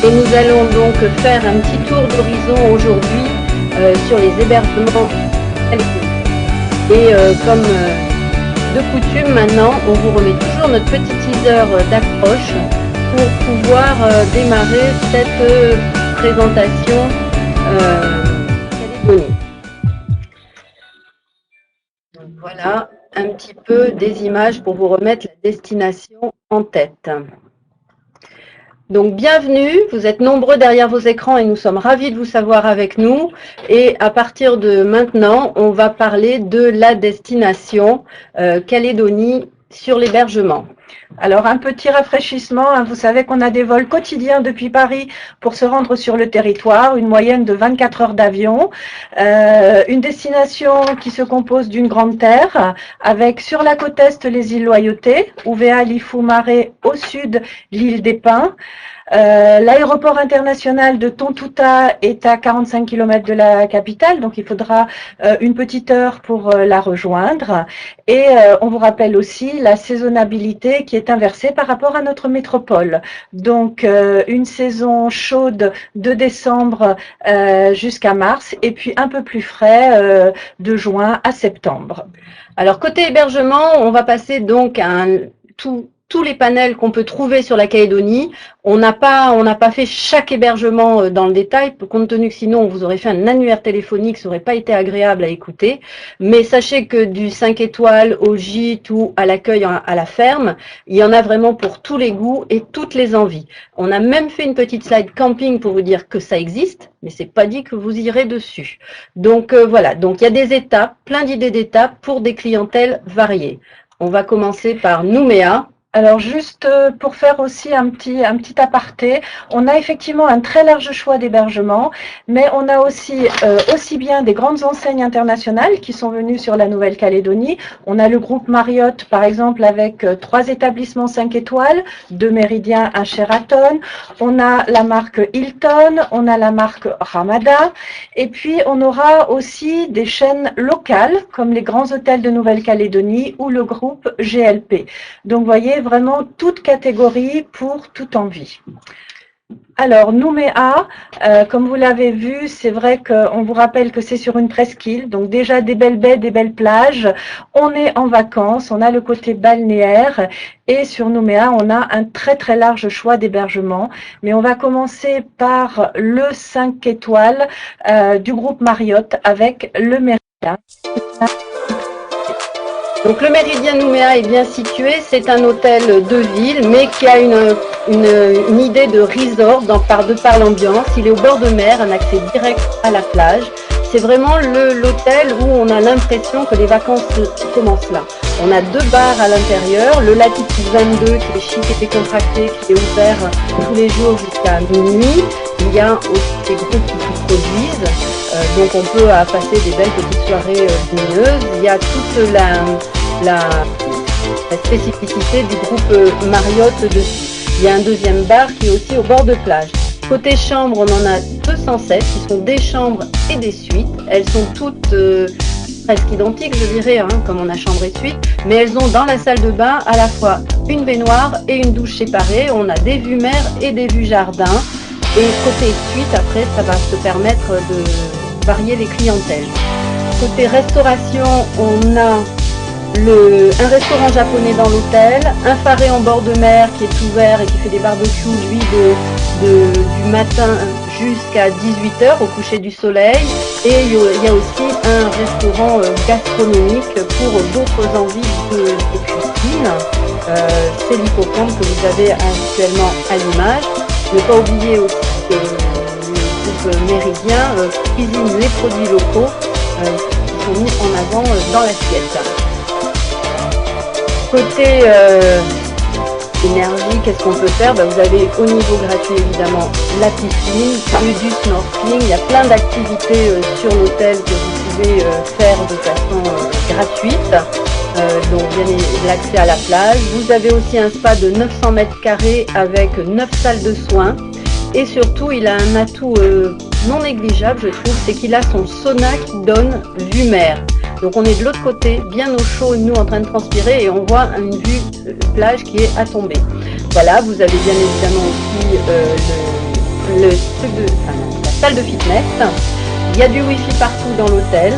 Et nous allons donc faire un petit tour d'horizon aujourd'hui sur les hébergements. Et comme de coutume maintenant, on vous remet toujours notre petit teaser d'accroche pour pouvoir démarrer cette présentation calédonienne. Donc voilà un petit peu des images pour vous remettre la destination en tête. Donc bienvenue, vous êtes nombreux derrière vos écrans et nous sommes ravis de vous savoir avec nous. Et à partir de maintenant, on va parler de la destination Calédonie sur l'hébergement. Alors un petit rafraîchissement, hein, vous savez qu'on a des vols quotidiens depuis Paris pour se rendre sur le territoire, une moyenne de 24 heures d'avion, une destination qui se compose d'une grande terre avec sur la côte est les îles Loyauté, Ouvéa, Lifou, Maré, au sud l'île des Pins. L'aéroport international de Tontouta est à 45 km de la capitale, donc il faudra une petite heure pour la rejoindre. Et on vous rappelle aussi la saisonnabilité qui est inversée par rapport à notre métropole. Donc une saison chaude de décembre jusqu'à mars et puis un peu plus frais de juin à septembre. Alors côté hébergement, on va passer donc à tous les panels qu'on peut trouver sur la Calédonie. On n'a pas fait chaque hébergement dans le détail, compte tenu que sinon on vous aurait fait un annuaire téléphonique, ça n'aurait pas été agréable à écouter. Mais sachez que du 5 étoiles au gîte ou à l'accueil à la ferme, il y en a vraiment pour tous les goûts et toutes les envies. On a même fait une petite slide camping pour vous dire que ça existe, mais c'est pas dit que vous irez dessus. Donc voilà, donc il y a des étapes, plein d'idées d'étapes pour des clientèles variées. On va commencer par Nouméa. Alors juste pour faire aussi un petit aparté, on a effectivement un très large choix d'hébergement, mais on a aussi bien des grandes enseignes internationales qui sont venues sur la Nouvelle-Calédonie. On a le groupe Marriott par exemple avec 3 établissements 5 étoiles, 2 Méridiens, un Sheraton. On a la marque Hilton, on a la marque Ramada, et puis on aura aussi des chaînes locales comme les grands hôtels de Nouvelle-Calédonie ou le groupe GLP. Donc vous voyez, vraiment toute catégorie pour toute envie. Alors, Nouméa, comme vous l'avez vu, c'est vrai qu'on vous rappelle que c'est sur une presqu'île, donc déjà des belles baies, des belles plages. On est en vacances, on a le côté balnéaire et sur Nouméa, on a un très très large choix d'hébergement. Mais on va commencer par le 5 étoiles du groupe Marriott avec le Méridien. Donc le Méridien Nouméa est bien situé, c'est un hôtel de ville mais qui a une idée de resort par l'ambiance. Il est au bord de mer, un accès direct à la plage. C'est vraiment l'hôtel où on a l'impression que les vacances commencent là. On a 2 bars à l'intérieur, le Latitude 22 qui est chic et décontracté, qui est ouvert tous les jours jusqu'à minuit. Il y a aussi des groupes qui se produisent, donc on peut passer des belles petites soirées lumineuses. Il y a toute la spécificité du groupe Marriott dessus. Il y a un deuxième bar qui est aussi au bord de plage. Côté chambre, on en a 207 qui sont des chambres et des suites. Elles sont toutes presque identiques, je dirais, hein, comme on a chambre et suite, mais elles ont dans la salle de bain à la fois une baignoire et une douche séparée. On a des vues mer et des vues jardin. Et côté suite, après, ça va se permettre de varier les clientèles. Côté restauration, on a un restaurant japonais dans l'hôtel, un faré en bord de mer qui est ouvert et qui fait des barbecues, lui, du matin jusqu'à 18h au coucher du soleil. Et il y a aussi un restaurant gastronomique pour d'autres envies de cuisine. C'est l'hippocampe que vous avez actuellement à l'image. Ne pas oublier aussi que le groupe Méridien cuisine les produits locaux qui sont mis en avant dans l'assiette. Côté énergie, qu'est-ce qu'on peut faire? Vous avez au niveau gratuit évidemment la piscine, du snorkeling, il y a plein d'activités sur l'hôtel que vous pouvez faire de façon gratuite. Donc bien l'accès à la plage. Vous avez aussi un spa de 900 mètres carrés avec 9 salles de soins. Et surtout, il a un atout non négligeable, je trouve, c'est qu'il a son sauna qui donne vue mer. Donc on est de l'autre côté, bien au chaud, nous en train de transpirer, et on voit une vue plage qui est à tomber. Voilà, vous avez bien évidemment aussi la salle de fitness. Il y a du wifi partout dans l'hôtel.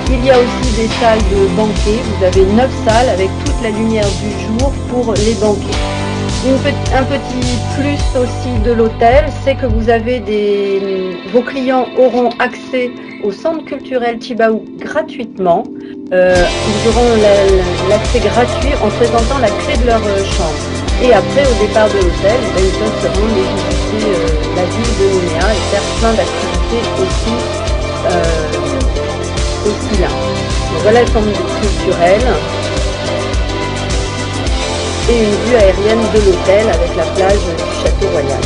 Il y a aussi des salles de banquet. Vous avez 9 salles avec toute la lumière du jour pour les banquets. Un petit plus aussi de l'hôtel, c'est que vous avez vos clients auront accès au centre culturel Chibaou gratuitement. Ils auront l'accès gratuit en présentant la clé de leur chambre. Et après, au départ de l'hôtel, ils peuvent se rendre et visiter la ville de Nouméa et faire plein d'activités aussi là. Donc voilà le centre culturel. Et une vue aérienne de l'hôtel avec la plage du Château Royal.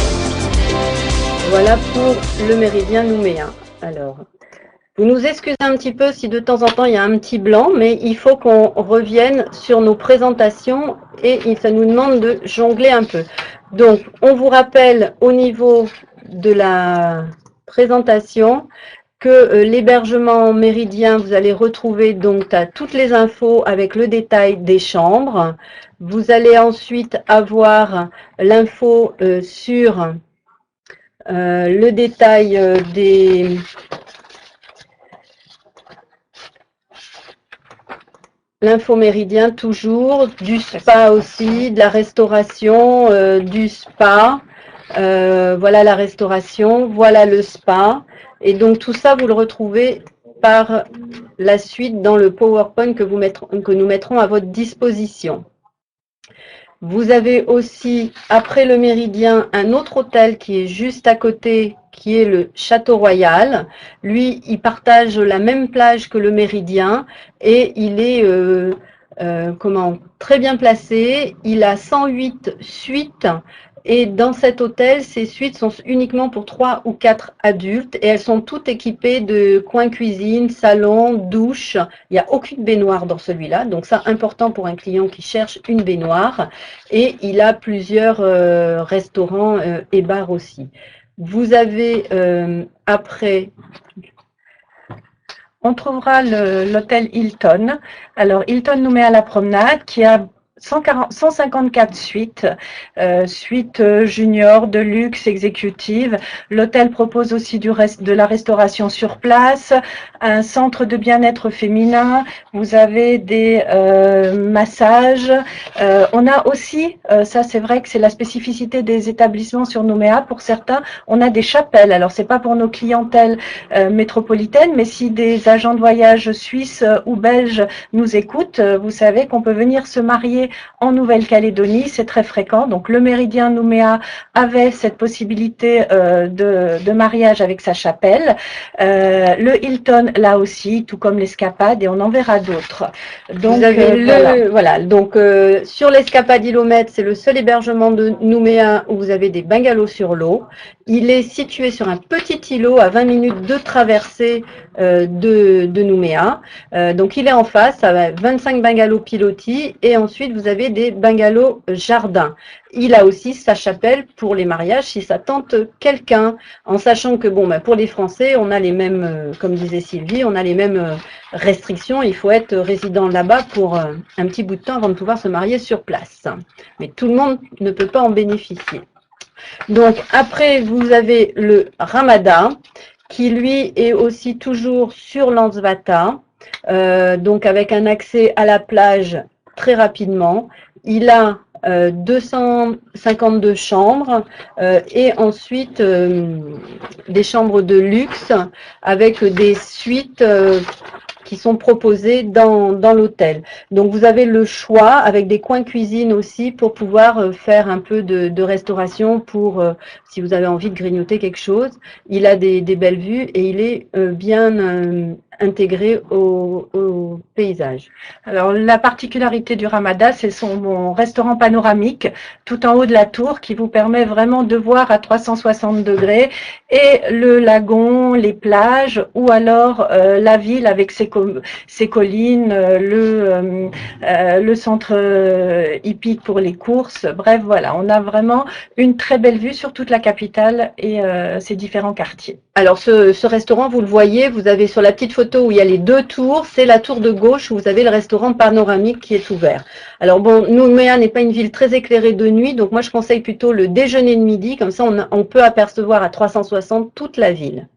Voilà pour le méridien Nouméa. Alors, vous nous excusez un petit peu si de temps en temps il y a un petit blanc, mais il faut qu'on revienne sur nos présentations et ça nous demande de jongler un peu. Donc, on vous rappelle au niveau de la présentation que l'hébergement méridien, vous allez retrouver donc toutes les infos avec le détail des chambres. Vous allez ensuite avoir l'info sur le détail des l'info méridien toujours, du spa aussi, de la restauration, du spa. Voilà la restauration, voilà le spa. Et donc tout ça, vous le retrouvez par la suite dans le PowerPoint que nous mettrons à votre disposition. Vous avez aussi, après le Méridien, un autre hôtel qui est juste à côté, qui est le Château Royal. Lui, il partage la même plage que le Méridien et il est très bien placé. Il a 108 suites. Et dans cet hôtel, ces suites sont uniquement pour 3 ou 4 adultes et elles sont toutes équipées de coin cuisine, salon, douche. Il n'y a aucune baignoire dans celui-là, donc ça important pour un client qui cherche une baignoire. Et il a plusieurs restaurants et bars aussi. Vous avez après... On trouvera l'hôtel Hilton. Alors, Hilton Nouméa la promenade qui a 154 suites, suites junior, de luxe, exécutive. L'hôtel propose aussi de la restauration sur place, un centre de bien-être féminin. Vous avez des massages. On a aussi, ça c'est vrai que c'est la spécificité des établissements sur Nouméa. Pour certains, on a des chapelles. Alors c'est pas pour nos clientèles métropolitaines, mais si des agents de voyage suisses ou belges nous écoutent, vous savez qu'on peut venir se marier en Nouvelle-Calédonie, c'est très fréquent. Donc le Méridien Nouméa avait cette possibilité de mariage avec sa chapelle. Le Hilton là aussi, tout comme l'Escapade, et on en verra d'autres. Donc vous avez Donc sur l'Escapade Ilomètre, c'est le seul hébergement de Nouméa où vous avez des bungalows sur l'eau. Il est situé sur un petit îlot à 20 minutes de traversée de Nouméa. Donc il est en face, avec 25 bungalows pilotis et ensuite vous avez des bungalows jardins. Il a aussi sa chapelle pour les mariages si ça tente quelqu'un, en sachant que pour les Français, on a les mêmes, comme disait Sylvie, on a les mêmes restrictions. Il faut être résident là-bas pour un petit bout de temps avant de pouvoir se marier sur place. Mais tout le monde ne peut pas en bénéficier. Donc après, vous avez le Ramada, qui lui est aussi toujours sur Lansvata, donc avec un accès à la plage très rapidement. Il a 252 chambres et ensuite des chambres de luxe avec des suites qui sont proposées dans l'hôtel. Donc vous avez le choix avec des coins cuisine aussi pour pouvoir faire un peu de restauration pour si vous avez envie de grignoter quelque chose. Il a des belles vues et il est bien intégré au paysage. Alors la particularité du Ramada, c'est mon restaurant panoramique tout en haut de la tour qui vous permet vraiment de voir à 360 degrés et le lagon, les plages ou alors la ville avec ses collines, le centre hippique pour les courses. Bref, voilà, on a vraiment une très belle vue sur toute la capitale et ses différents quartiers. Alors ce restaurant, vous le voyez, vous avez sur la petite photo photo où il y a les deux tours, c'est la tour de gauche où vous avez le restaurant panoramique qui est ouvert. Alors bon, Nouméa n'est pas une ville très éclairée de nuit, donc moi je conseille plutôt le déjeuner de midi, comme ça on peut apercevoir à 360 toute la ville.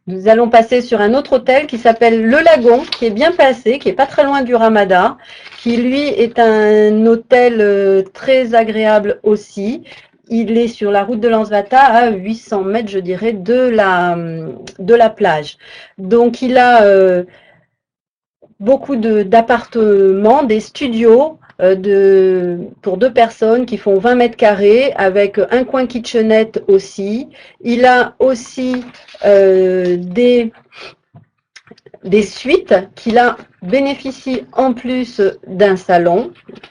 Nous allons passer sur un autre hôtel qui s'appelle Le Lagon, qui est bien placé, qui est pas très loin du Ramada, qui lui est un hôtel très agréable aussi. Il est sur la route de Lansvata à 800 mètres, je dirais, de la plage. Donc il a beaucoup d'appartements, des studios pour deux personnes qui font 20 mètres carrés avec un coin kitchenette aussi. Il a aussi des suites qui là bénéficient en plus d'un salon.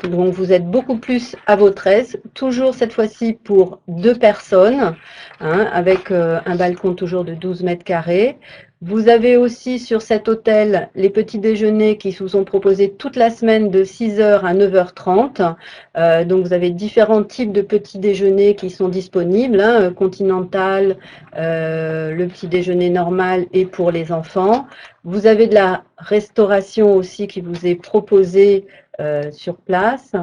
Donc vous êtes beaucoup plus à votre aise. Toujours cette fois-ci pour deux personnes, hein, avec un balcon toujours de 12 mètres carrés. Vous avez aussi sur cet hôtel les petits déjeuners qui vous sont proposés toute la semaine de 6h à 9h30. Donc vous avez différents types de petits déjeuners qui sont disponibles, hein, continental, le petit déjeuner normal et pour les enfants. Vous avez de la restauration aussi qui vous est proposée sur place.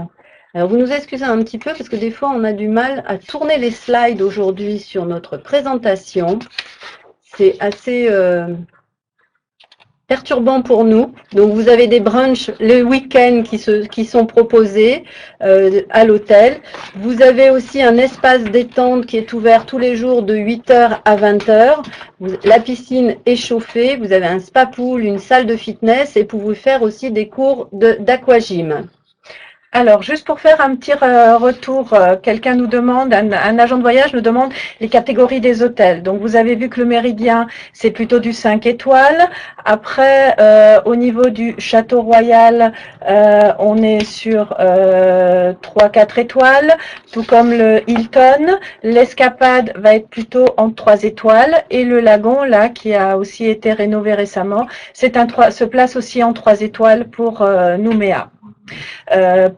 Alors vous nous excusez un petit peu parce que des fois on a du mal à tourner les slides aujourd'hui sur notre présentation. C'est assez perturbant pour nous. Donc vous avez des brunchs le week-end qui sont proposés à l'hôtel. Vous avez aussi un espace détente qui est ouvert tous les jours de 8h à 20h. La piscine est chauffée. Vous avez un spa pool, une salle de fitness et vous pouvez faire aussi des cours d'aquagym. Alors, juste pour faire un petit retour, quelqu'un nous demande, un agent de voyage nous demande les catégories des hôtels. Donc, vous avez vu que le Méridien, c'est plutôt du 5 étoiles. Après, au niveau du Château Royal, on est sur 3-4 étoiles, tout comme le Hilton. L'Escapade va être plutôt en 3 étoiles. Et le Lagon, là, qui a aussi été rénové récemment, se place aussi en 3 étoiles pour Nouméa.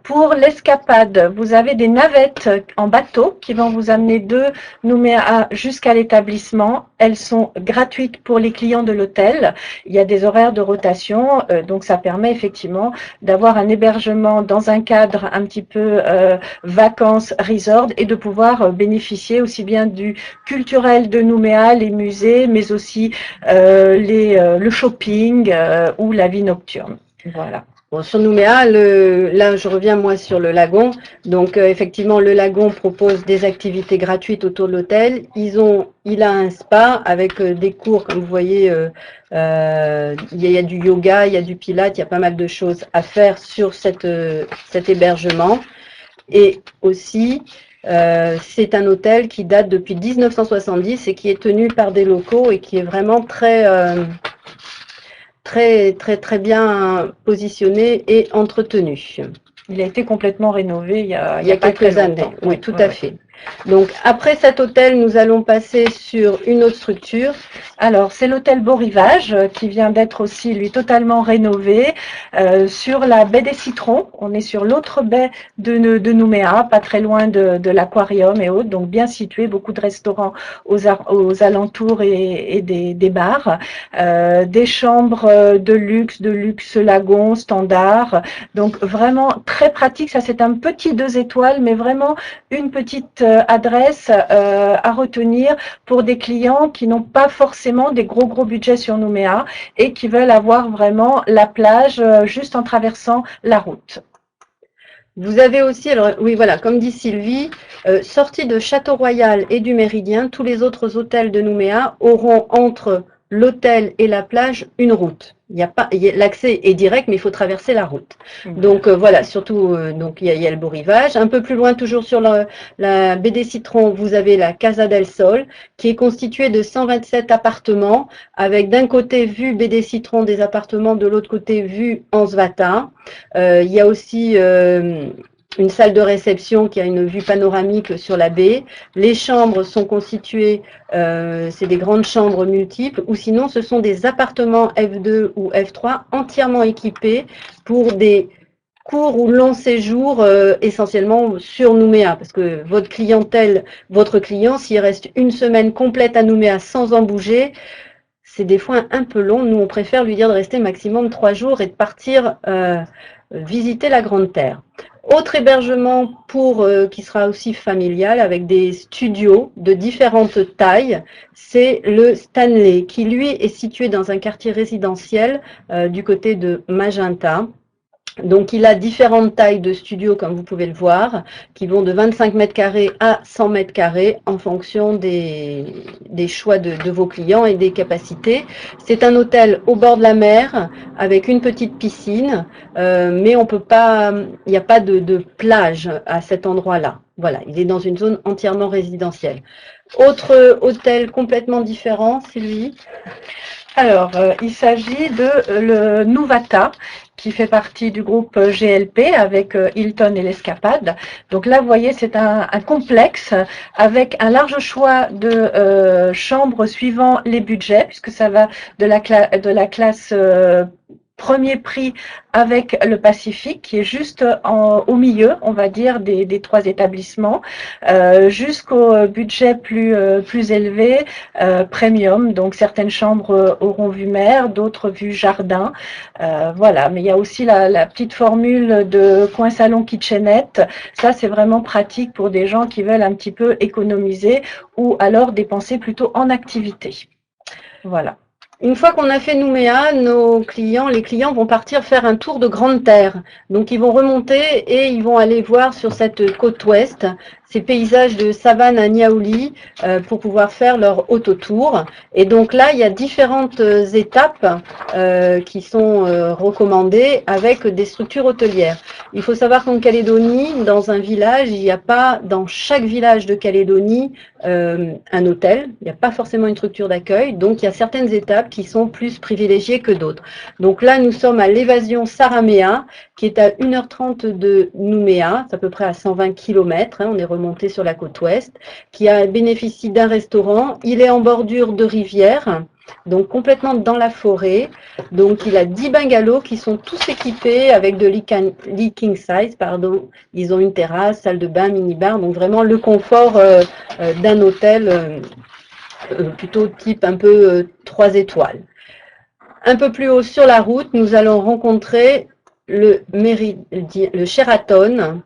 Pour l'escapade, vous avez des navettes en bateau qui vont vous amener de Nouméa jusqu'à l'établissement. Elles sont gratuites pour les clients de l'hôtel. Il y a des horaires de rotation, donc ça permet effectivement d'avoir un hébergement dans un cadre un petit peu vacances resort et de pouvoir bénéficier aussi bien du culturel de Nouméa, les musées, mais aussi le shopping ou la vie nocturne. Voilà. Bon, sur Nouméa, là je reviens moi sur le Lagon. Donc effectivement, le Lagon propose des activités gratuites autour de l'hôtel. Il a un spa avec des cours, comme vous voyez, il y a du yoga, il y a du pilates, il y a pas mal de choses à faire sur cet hébergement. Et aussi, c'est un hôtel qui date depuis 1970 et qui est tenu par des locaux et qui est vraiment très bien positionné et entretenu. Il a été complètement rénové il y a quelques années. Oui, tout à fait. Donc, après cet hôtel, nous allons passer sur une autre structure. Alors, c'est l'hôtel Beau Rivage qui vient d'être aussi, lui, totalement rénové sur la baie des Citrons. On est sur l'autre baie de Nouméa, pas très loin de l'aquarium et autres, donc bien situé, beaucoup de restaurants aux alentours et des bars. Des chambres de luxe lagon, standard. Donc, vraiment très pratique. Ça, c'est un petit 2 étoiles, mais vraiment une petite adresse à retenir pour des clients qui n'ont pas forcément des gros budgets sur Nouméa et qui veulent avoir vraiment la plage juste en traversant la route. Vous avez aussi, alors oui voilà, comme dit Sylvie, sortie de Château Royal et du Méridien, tous les autres hôtels de Nouméa auront entre l'hôtel et la plage une route. L'accès est direct, mais il faut traverser la route. Donc voilà, surtout donc il y a le Beau Rivage. Un peu plus loin, toujours sur la baie des Citrons, vous avez la Casa del Sol, qui est constituée de 127 appartements, avec d'un côté vue baie des Citrons des appartements, de l'autre côté vue Ansvata. Il y a aussi une salle de réception qui a une vue panoramique sur la baie. Les chambres sont constituées, c'est des grandes chambres multiples, ou sinon ce sont des appartements F2 ou F3 entièrement équipés pour des courts ou longs séjours, essentiellement sur Nouméa, parce que votre client, s'il reste une semaine complète à Nouméa sans en bouger, c'est des fois un peu long. Nous, on préfère lui dire de rester maximum 3 jours et de partir visiter la Grande Terre. Autre hébergement qui sera aussi familial avec des studios de différentes tailles, c'est le Stanley qui lui est situé dans un quartier résidentiel du côté de Magenta. Donc, il a différentes tailles de studios, comme vous pouvez le voir, qui vont de 25 mètres carrés à 100 mètres carrés en fonction des choix de vos clients et des capacités. C'est un hôtel au bord de la mer avec une petite piscine, mais on peut pas, il n'y a pas de plage à cet endroit-là. Voilà, il est dans une zone entièrement résidentielle. Autre hôtel complètement différent, c'est lui. Alors, il s'agit de le Nuvata, qui fait partie du groupe GLP avec Hilton et l'Escapade. Donc là, vous voyez, c'est un complexe avec un large choix de chambres suivant les budgets, puisque ça va de la classe premier prix avec le Pacifique, qui est juste au milieu, on va dire, des 3 établissements, jusqu'au budget plus élevé, premium. Donc certaines chambres auront vue mer, d'autres vue jardin. Voilà, mais il y a aussi la petite formule de coin salon kitchenette. Ça, c'est vraiment pratique pour des gens qui veulent un petit peu économiser ou alors dépenser plutôt en activité. Voilà. Une fois qu'on a fait Nouméa, les clients vont partir faire un tour de Grande Terre. Donc ils vont remonter et ils vont aller voir sur cette côte ouest ces paysages de savane à Niaouli pour pouvoir faire leur autotour. Et donc là, il y a différentes étapes qui sont recommandées avec des structures hôtelières. Il faut savoir qu'en Calédonie, dans un village, il n'y a pas dans chaque village de Calédonie un hôtel. Il n'y a pas forcément une structure d'accueil. Donc il y a certaines étapes qui sont plus privilégiées que d'autres. Donc là, nous sommes à l'évasion Saraméa, qui est à 1h30 de Nouméa, c'est à peu près à 120 km, on est remonté sur la côte ouest, qui bénéficie d'un restaurant. Il est en bordure de rivière, donc complètement dans la forêt. Donc il a 10 bungalows qui sont tous équipés avec de lit king size, pardon. Ils ont une terrasse, salle de bain, mini-bar, donc vraiment le confort d'un hôtel plutôt type un peu 3 étoiles. Un peu plus haut sur la route, nous allons rencontrer le Sheraton.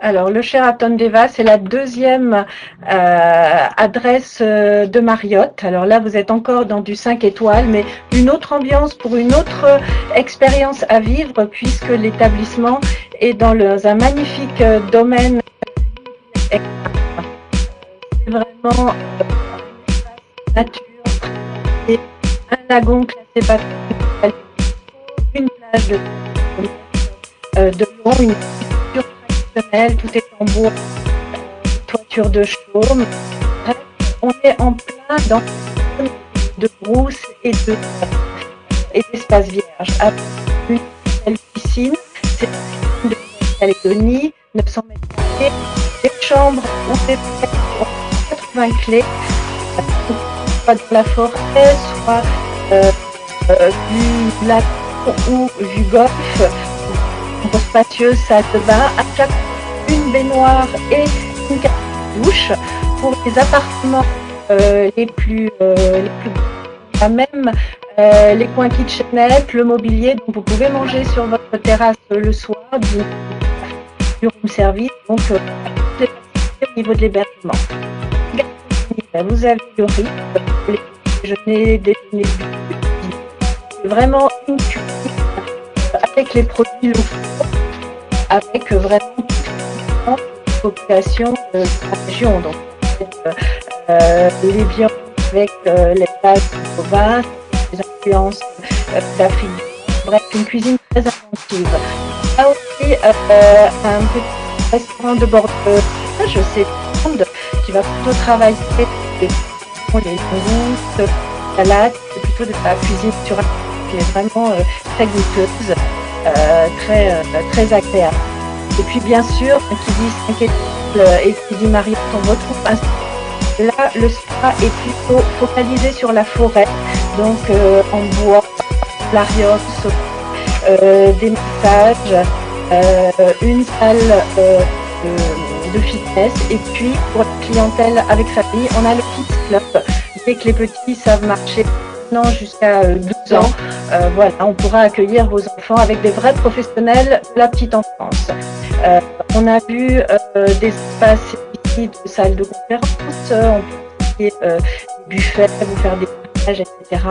Alors, le Sheraton Deva, c'est la deuxième adresse de Marriott. Alors là, vous êtes encore dans du 5 étoiles, mais une autre ambiance pour une autre expérience à vivre, puisque l'établissement est dans un magnifique domaine. C'est vraiment nature, et un lagon classé patrimoine, une plage de long, une culture traditionnelle, tout est en bois, toiture de chaume. Bref, on est en plein dans une zone de brousse et d'espace vierge. Avec une belle piscine, c'est une de Calédonie, 900 mètres carrés, des chambres où des prêtres ont 80 clés, soit dans la forêt, soit vue lac ou vue golf, une spacieuse salle de bain, à chaque une baignoire et une cabine de douche. Pour les appartements les plus à même les coins kitchenette, le mobilier, donc vous pouvez manger sur votre terrasse le soir, du room service, donc les facilités au niveau de l'hébergement. Vous avez le riz, les déjeuners, déjeuner, vraiment une cuisine avec les produits locaux, avec vraiment toute la population de la région. Donc, les viandes avec les bases de province, les influences d'Afrique. Bref, une cuisine très inventive. Il y a aussi un petit restaurant de bord de plage, c'est Monde, qui va plutôt travailler les rousses, salades, c'est plutôt de la cuisine sur qui est vraiment très goûteuse, très agréable. Et puis bien sûr, qui dit 5 étoiles et qui dit Marriott, on retrouve là le spa est plutôt focalisé sur la forêt, donc en bois, l'arios, des massages, une salle de fitness, et puis pour la clientèle avec famille, on a le Kids Club. dès que les petits savent marcher maintenant jusqu'à 12 ans, voilà, on pourra accueillir vos enfants avec des vrais professionnels de la petite enfance. On a vu des espaces ici de salles de conférence, on peut des buffets, vous faire des partages, etc.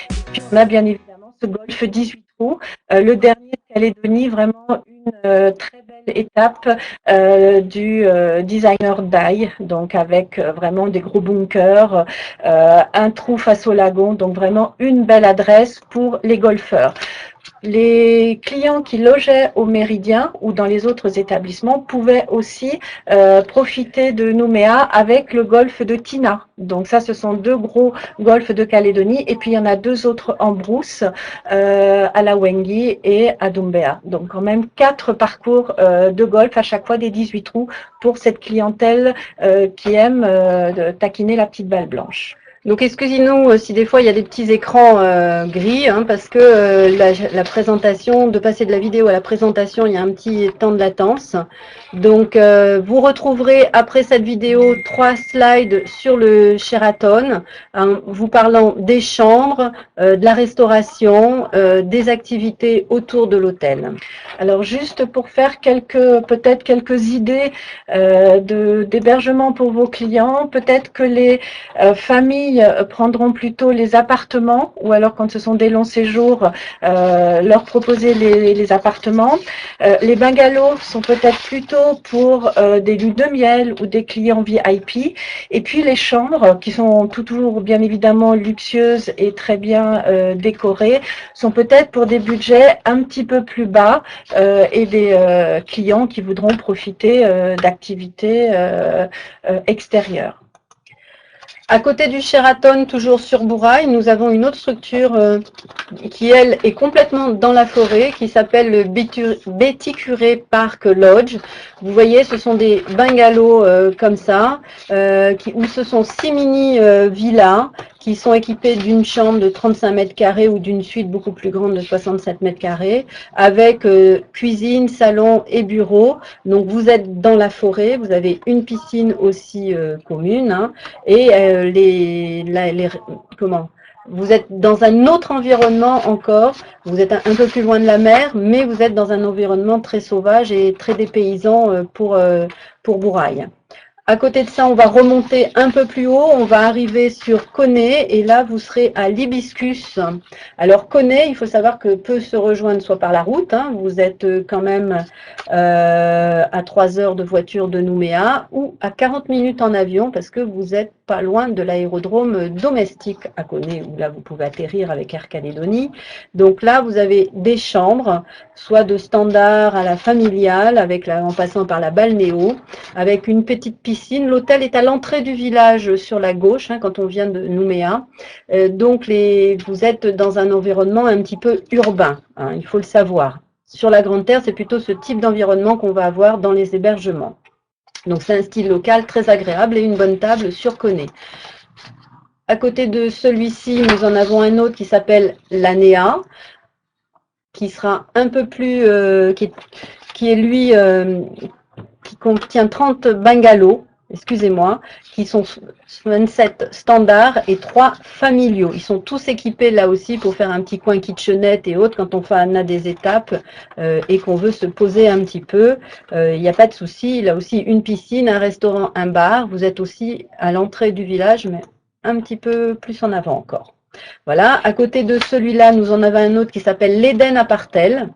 Et puis on a bien évidemment ce golf 18 trous, le dernier de Calédonie, vraiment une très belle étape du designer die, donc avec vraiment des gros bunkers, un trou face au lagon, donc vraiment une belle adresse pour les golfeurs. Les clients qui logeaient au Méridien ou dans les autres établissements pouvaient aussi profiter de Nouméa avec le golfe de Tina. Donc ça, ce sont deux gros golfs de Calédonie. Et puis, il y en a deux autres en brousse, à la Wengi et à Doumbéa. Donc quand même 4 parcours de golf, à chaque fois des 18 trous pour cette clientèle qui aime taquiner la petite balle blanche. Donc excusez-nous si des fois il y a des petits écrans gris, hein, parce que la présentation, de passer de la vidéo à la présentation, il y a un petit temps de latence. Donc vous retrouverez après cette vidéo 3 slides sur le Sheraton, hein, vous parlant des chambres, de la restauration, des activités autour de l'hôtel. Alors juste pour faire peut-être quelques idées d'hébergement pour vos clients, peut-être que les familles prendront plutôt les appartements, ou alors quand ce sont des longs séjours, leur proposer les appartements. Les bungalows sont peut-être plutôt pour des lunes de miel ou des clients VIP. Et puis les chambres, qui sont toujours bien évidemment luxueuses et très bien décorées, sont peut-être pour des budgets un petit peu plus bas et des clients qui voudront profiter d'activités extérieures. À côté du Sheraton, toujours sur Bourail, nous avons une autre structure qui, elle, est complètement dans la forêt, qui s'appelle le Béticuré Park Lodge. Vous voyez, ce sont des bungalows comme ça, où ce sont 6 mini-villas qui sont équipées d'une chambre de 35 mètres carrés ou d'une suite beaucoup plus grande de 67 mètres carrés, avec cuisine, salon et bureau. Donc vous êtes dans la forêt, vous avez une piscine aussi commune, hein, et vous êtes dans un autre environnement encore, vous êtes un peu plus loin de la mer, mais vous êtes dans un environnement très sauvage et très dépaysant pour Bourail. À côté de ça, on va remonter un peu plus haut, on va arriver sur Koné et là, vous serez à l'Hibiscus. Alors, Koné, il faut savoir que peut se rejoindre soit par la route, hein, vous êtes quand même à 3 heures de voiture de Nouméa ou à 40 minutes en avion parce que vous êtes pas loin de l'aérodrome domestique à Koné où là, vous pouvez atterrir avec Air Calédonie. Donc là, vous avez des chambres, soit de standard à la familiale, en passant par la balnéo, avec une petite piscine. L'hôtel est à l'entrée du village sur la gauche, hein, quand on vient de Nouméa. Donc, vous êtes dans un environnement un petit peu urbain, hein, il faut le savoir. Sur la Grande Terre, c'est plutôt ce type d'environnement qu'on va avoir dans les hébergements. Donc, c'est un style local très agréable et une bonne table sur Koné. À côté de celui-ci, nous en avons un autre qui s'appelle l'Anéa, qui sera un peu plus, qui est lui, qui contient 30 bungalows, excusez-moi, qui sont 27 standards et 3 familiaux. Ils sont tous équipés là aussi pour faire un petit coin kitchenette et autres quand on a des étapes et qu'on veut se poser un petit peu. Il n'y a pas de souci. Il a aussi une piscine, un restaurant, un bar. Vous êtes aussi à l'entrée du village, mais un petit peu plus en avant encore. Voilà, à côté de celui-là, nous en avons un autre qui s'appelle l'Eden à Partel.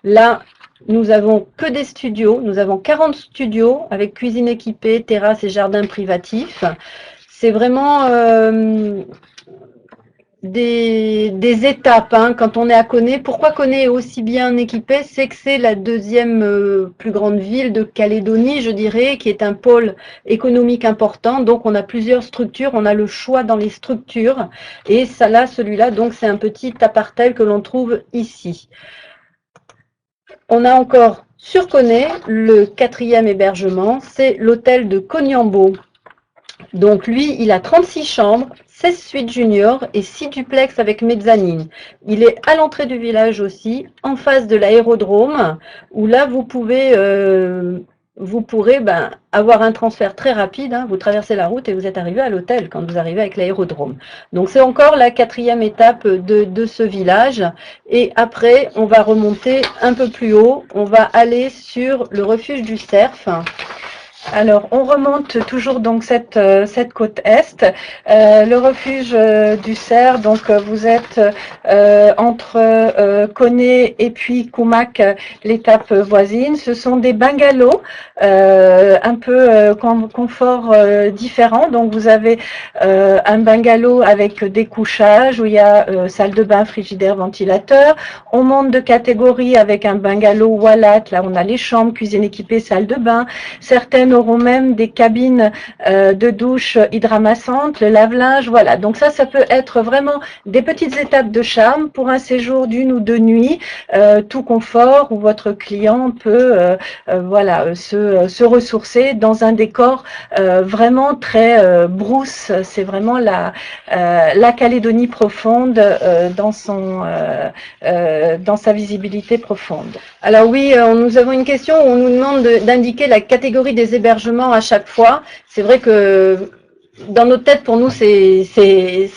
Là, nous avons que des studios. Nous avons 40 studios avec cuisine équipée, terrasse et jardin privatif. C'est vraiment des étapes, hein, quand on est à Koné. Pourquoi Koné est aussi bien équipé? C'est que c'est la deuxième plus grande ville de Calédonie, je dirais, qui est un pôle économique important. Donc, on a plusieurs structures, on a le choix dans les structures. Et ça, là, celui-là, donc, c'est un petit appartel que l'on trouve ici. On a encore sur Koné, le 4e hébergement, c'est l'hôtel de Konyambo. Donc lui, il a 36 chambres, 16 suites juniors et 6 duplex avec mezzanine. Il est à l'entrée du village aussi, en face de l'aérodrome, où là, vous pouvez vous pourrez avoir un transfert très rapide. Hein. Vous traversez la route et vous êtes arrivé à l'hôtel quand vous arrivez avec l'aérodrome. Donc c'est encore la 4e étape de ce village. Et après, on va remonter un peu plus haut. On va aller sur le refuge du Cerf. Alors, on remonte toujours donc cette côte est, le refuge du Cerf. Donc, vous êtes entre Koné et puis Koumak, l'étape voisine. Ce sont des bungalows un peu confort différent. Donc, vous avez un bungalow avec des couchages où il y a salle de bain, frigidaire, ventilateur. On monte de catégorie avec un bungalow Walat. Là, on a les chambres, cuisine équipée, salle de bain. Certaines auront même des cabines de douche hydramassantes, le lave-linge, voilà. Donc ça peut être vraiment des petites étapes de charme pour un séjour d'1 ou 2 nuits, tout confort, où votre client peut voilà, se ressourcer dans un décor vraiment très brousse. C'est vraiment la Calédonie profonde dans sa visibilité profonde. Alors oui, nous avons une question où on nous demande d'indiquer la catégorie des hébergements à chaque fois. C'est vrai que dans notre tête, pour nous, c'est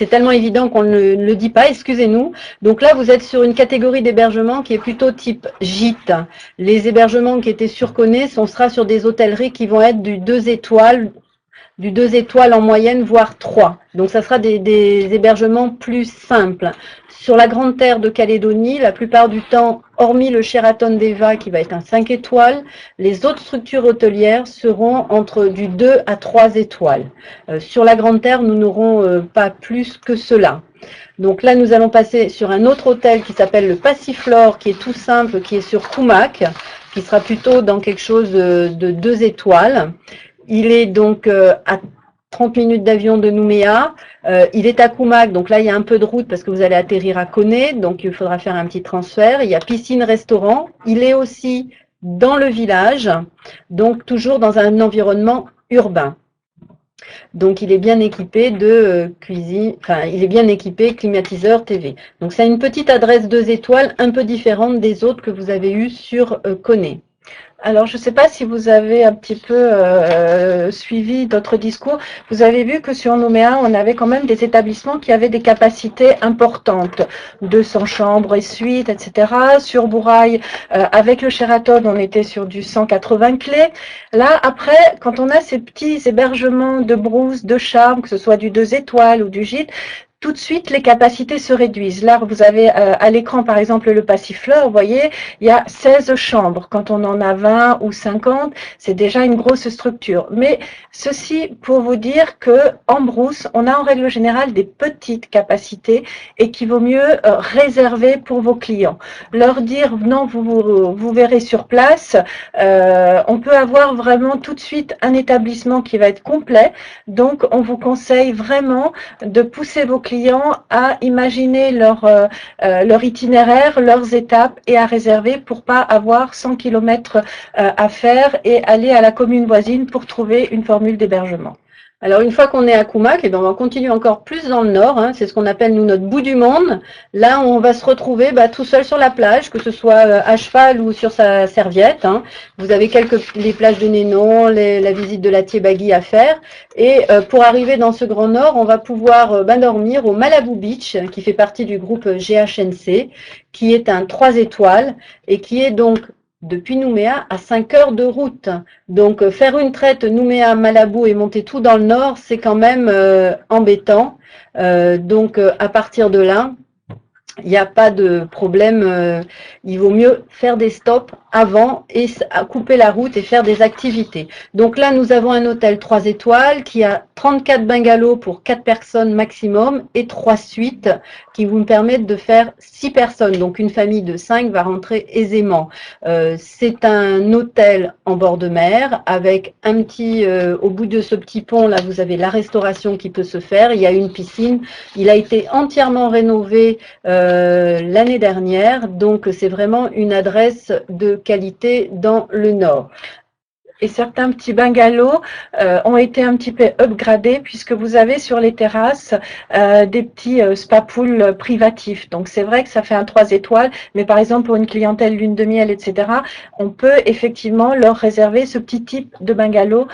tellement évident qu'on ne le dit pas, excusez-nous. Donc là, vous êtes sur une catégorie d'hébergement qui est plutôt type gîte. Les hébergements qui étaient surconnés, on sera sur des hôtelleries qui vont être du 2 étoiles, en moyenne, voire 3. Donc ça sera des hébergements plus simples. Sur la Grande Terre de Calédonie, la plupart du temps, hormis le Sheraton Deva qui va être un 5 étoiles, les autres structures hôtelières seront entre du 2 à 3 étoiles. Sur la Grande Terre, nous n'aurons pas plus que cela. Donc là, nous allons passer sur un autre hôtel qui s'appelle le Passiflore, qui est tout simple, qui est sur Koumak, qui sera plutôt dans quelque chose de 2 étoiles. Il est donc à 30 minutes d'avion de Nouméa. Il est à Koumak, donc là, il y a un peu de route parce que vous allez atterrir à Koné, donc il faudra faire un petit transfert. Il y a piscine, restaurant. Il est aussi dans le village, donc toujours dans un environnement urbain. Donc, il est bien équipé de cuisine, enfin, il est bien équipé climatiseur TV. Donc, c'est une petite adresse 2 étoiles, un peu différente des autres que vous avez eues sur Koné. Alors, je ne sais pas si vous avez un petit peu suivi d'autres discours. Vous avez vu que sur Nouméa, on avait quand même des établissements qui avaient des capacités importantes, 200 chambres et suites, etc. Sur Bourail, avec le Sheraton, on était sur du 180 clés. Là, après, quand on a ces petits hébergements de brousse, de charme, que ce soit du 2 étoiles ou du gîte, tout de suite, les capacités se réduisent. Là, vous avez à l'écran, par exemple, le Passiflore, vous voyez, il y a 16 chambres. Quand on en a 20 ou 50, c'est déjà une grosse structure. Mais ceci pour vous dire que en brousse, on a en règle générale des petites capacités et qu'il vaut mieux réserver pour vos clients. Leur dire, non, vous verrez sur place, on peut avoir vraiment tout de suite un établissement qui va être complet. Donc, on vous conseille vraiment de pousser vos clients à imaginer leur itinéraire, leurs étapes et à réserver pour pas avoir 100 km à faire et aller à la commune voisine pour trouver une formule d'hébergement. Alors, une fois qu'on est à Koumak, on va continuer encore plus dans le nord. Hein, c'est ce qu'on appelle, nous, notre bout du monde. Là, on va se retrouver tout seul sur la plage, que ce soit à cheval ou sur sa serviette. Hein. Vous avez les plages de Nénon, la visite de la Tiebagi à faire. Et pour arriver dans ce grand nord, on va pouvoir dormir au Malibu Beach, qui fait partie du groupe GHNC, qui est un 3 étoiles et qui est donc depuis Nouméa à 5 heures de route. Donc, faire une traite Nouméa-Malabou et monter tout dans le nord, c'est quand même embêtant. Donc, à partir de là, il n'y a pas de problème. Il vaut mieux faire des stops avant et couper la route et faire des activités. Donc là, nous avons un hôtel 3 étoiles qui a 34 bungalows pour 4 personnes maximum et 3 suites qui vous permettent de faire 6 personnes. Donc une famille de 5 va rentrer aisément. C'est un hôtel en bord de mer avec un petit, au bout de ce petit pont, là, vous avez la restauration qui peut se faire. Il y a une piscine. Il a été entièrement rénové l'année dernière. Donc c'est vraiment une adresse de qualité dans le nord. et certains petits bungalows ont été un petit peu upgradés puisque vous avez sur les terrasses des petits spa pools privatifs. Donc c'est vrai que ça fait un 3 étoiles, mais par exemple pour une clientèle lune de miel, etc., on peut effectivement leur réserver ce petit type de bungalow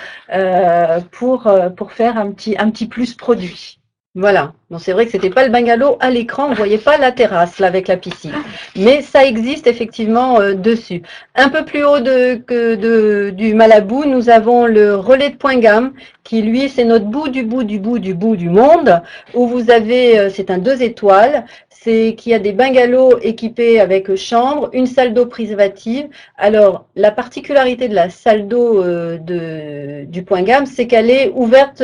pour faire un petit plus produit. Voilà. Bon, c'est vrai que c'était pas le bungalow à l'écran, on voyait pas la terrasse là avec la piscine, mais ça existe effectivement dessus. Un peu plus haut du Malabou, nous avons le relais de point gamme qui lui c'est notre bout du bout du bout du bout du monde où vous avez c'est un 2 étoiles, c'est qu'il y a des bungalows équipés avec chambre, une salle d'eau privative. Alors la particularité de la salle d'eau du point gamme, c'est qu'elle est ouverte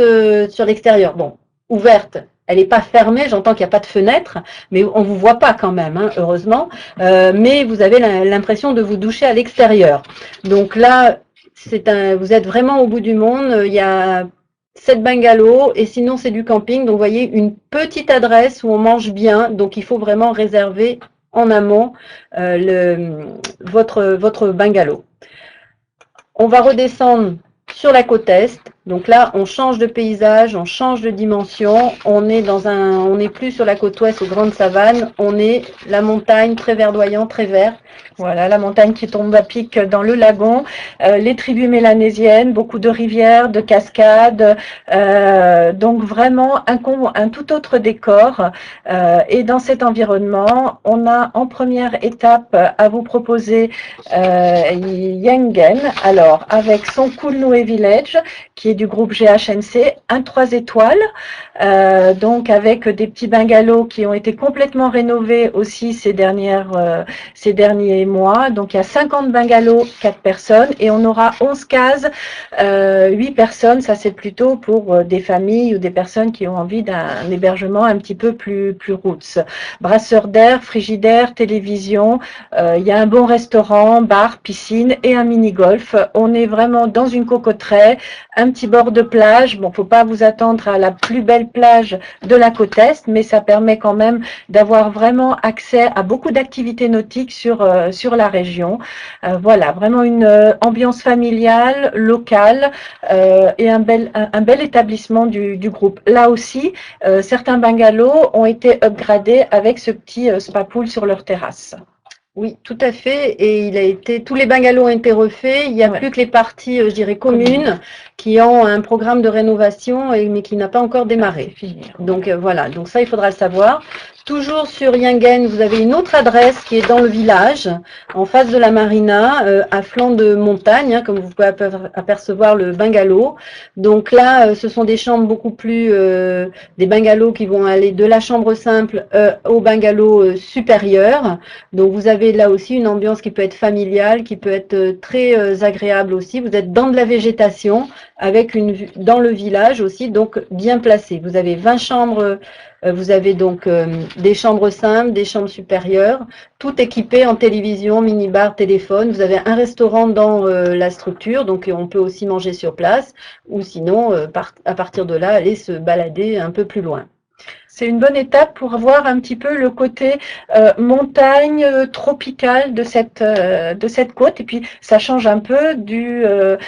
sur l'extérieur. Bon, ouverte, elle n'est pas fermée, j'entends qu'il n'y a pas de fenêtre, mais on ne vous voit pas quand même, hein, heureusement, mais vous avez l'impression de vous doucher à l'extérieur. Donc là, vous êtes vraiment au bout du monde, il y a 7 bungalows et sinon c'est du camping, donc vous voyez une petite adresse où on mange bien, donc il faut vraiment réserver en amont votre bungalow. On va redescendre sur la côte est. Donc là, on change de paysage, on change de dimension. On n'est plus sur la côte ouest aux grandes savanes. On est la montagne très verdoyant, très vert. Voilà, la montagne qui tombe à pic dans le lagon, les tribus mélanésiennes, beaucoup de rivières, de cascades, donc vraiment un tout autre décor. Et dans cet environnement, on a en première étape à vous proposer Yengen, alors avec son Kulnue Village, qui est du groupe GHNC, un 3 étoiles, donc avec des petits bungalows qui ont été complètement rénovés aussi ces derniers mois. Donc il y a 50 bungalows, 4 personnes, et on aura 11 cases, 8 personnes. Ça c'est plutôt pour des familles ou des personnes qui ont envie d'un hébergement un petit peu plus roots. Brasseur d'air, frigidaire, télévision, il y a un bon restaurant, bar, piscine et un mini-golf. On est vraiment dans une cocotteraie, un petit bord de plage. Bon, faut pas vous attendre à la plus belle plage de la côte est, mais ça permet quand même d'avoir vraiment accès à beaucoup d'activités nautiques sur la région. Voilà, vraiment une ambiance familiale, locale et un bel établissement du groupe. Là aussi, certains bungalows ont été upgradés avec ce petit spa pool sur leur terrasse. Oui, tout à fait. Et tous les bungalows ont été refaits. Il n'y a plus que les parties, je dirais, communes qui ont un programme de rénovation, mais qui n'a pas encore démarré. Donc voilà, donc ça, il faudra le savoir. Toujours sur Yengen, vous avez une autre adresse qui est dans le village, en face de la marina, à flanc de montagne, hein, comme vous pouvez apercevoir le bungalow. Donc là, ce sont des chambres beaucoup plus, des bungalows qui vont aller de la chambre simple au bungalow supérieur. Donc vous avez là aussi une ambiance qui peut être familiale, qui peut être très agréable aussi. Vous êtes dans de la végétation, avec une vue dans le village aussi, donc bien placé. Vous avez 20 chambres. Vous avez donc des chambres simples, des chambres supérieures, tout équipé en télévision, minibar, téléphone. Vous avez un restaurant dans la structure, donc on peut aussi manger sur place, ou sinon, à partir de là, aller se balader un peu plus loin. C'est une bonne étape pour voir un petit peu le côté montagne tropicale de cette côte. Et puis, ça change un peu de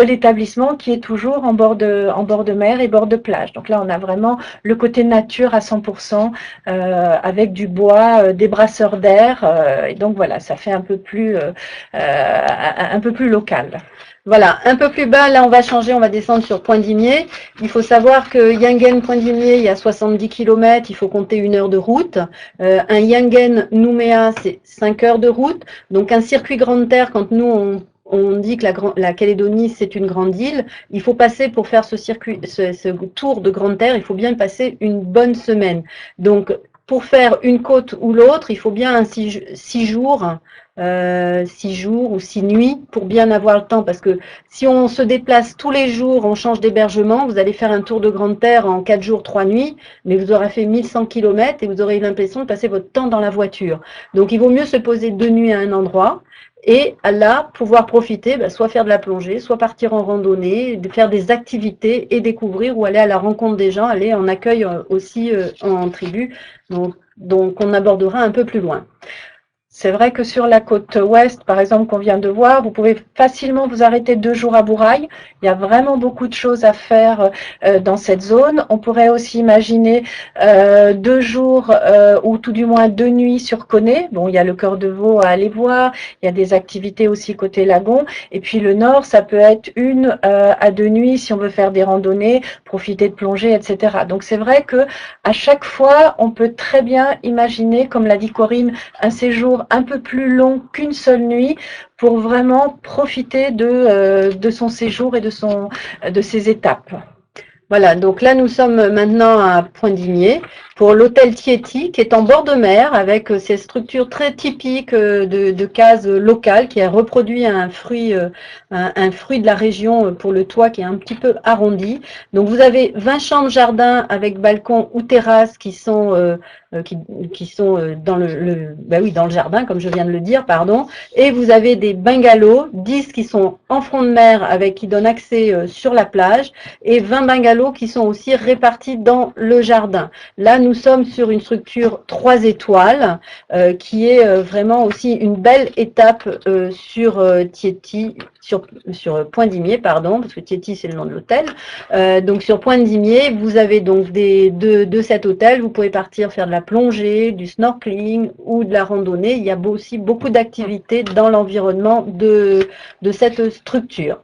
l'établissement qui est toujours en bord de mer et bord de plage. Donc là, on a vraiment le côté nature à 100% avec du bois, des brasseurs d'air. Et donc, voilà, ça fait un peu plus local. Voilà, un peu plus bas, là on va changer, on va descendre sur Point-Dimier. Il faut savoir que Yengen-Point-Dimier, il y a 70 km, il faut compter 1 heure de route. Un Yengen-Nouméa, c'est 5 heures de route. Donc un circuit grande terre, quand nous on dit que la Calédonie c'est une grande île, il faut passer pour faire ce tour de grande terre, il faut bien passer une bonne semaine. Donc pour faire une côte ou l'autre, il faut bien 6 jours. 6 jours ou 6 nuits pour bien avoir le temps, parce que si on se déplace tous les jours, on change d'hébergement, vous allez faire un tour de grande terre en 4 jours, 3 nuits, mais vous aurez fait 1100 km et vous aurez l'impression de passer votre temps dans la voiture. Donc il vaut mieux se poser 2 nuits à un endroit et là pouvoir profiter, soit faire de la plongée, soit partir en randonnée, faire des activités et découvrir ou aller à la rencontre des gens, aller en accueil aussi en tribu, donc on abordera un peu plus loin. C'est vrai que sur la côte ouest, par exemple, qu'on vient de voir, vous pouvez facilement vous arrêter 2 jours à Bourail. Il y a vraiment beaucoup de choses à faire dans cette zone. On pourrait aussi imaginer 2 jours ou tout du moins 2 nuits sur Coney. Bon, il y a le Cœur de Veau à aller voir. Il y a des activités aussi côté lagon. Et puis le nord, ça peut être 1 à 2 nuits si on veut faire des randonnées, profiter de plongée, etc. Donc c'est vrai que à chaque fois, on peut très bien imaginer, comme l'a dit Corinne, un séjour un peu plus long qu'une seule nuit pour vraiment profiter de son séjour et de ses étapes. Voilà, donc là nous sommes maintenant à Poindimier pour l'hôtel Tiety qui est en bord de mer avec ces structures très typiques de cases locales qui a reproduit un fruit de la région pour le toit qui est un petit peu arrondi. Donc vous avez 20 chambres jardin avec balcon ou terrasse qui sont dans dans le jardin comme je viens de le dire, pardon. Et vous avez des bungalows, 10 qui sont en front de mer qui donnent accès sur la plage et 20 bungalows qui sont aussi répartis dans le jardin. Là, nous sommes sur une structure 3 étoiles qui est vraiment aussi une belle étape sur Tiety, sur Poindimier, pardon, parce que Tiety c'est le nom de l'hôtel. Donc sur Poindimier, vous avez donc de cet hôtel, vous pouvez partir faire de la plongée, du snorkeling ou de la randonnée. Il y a aussi beaucoup d'activités dans l'environnement de cette structure.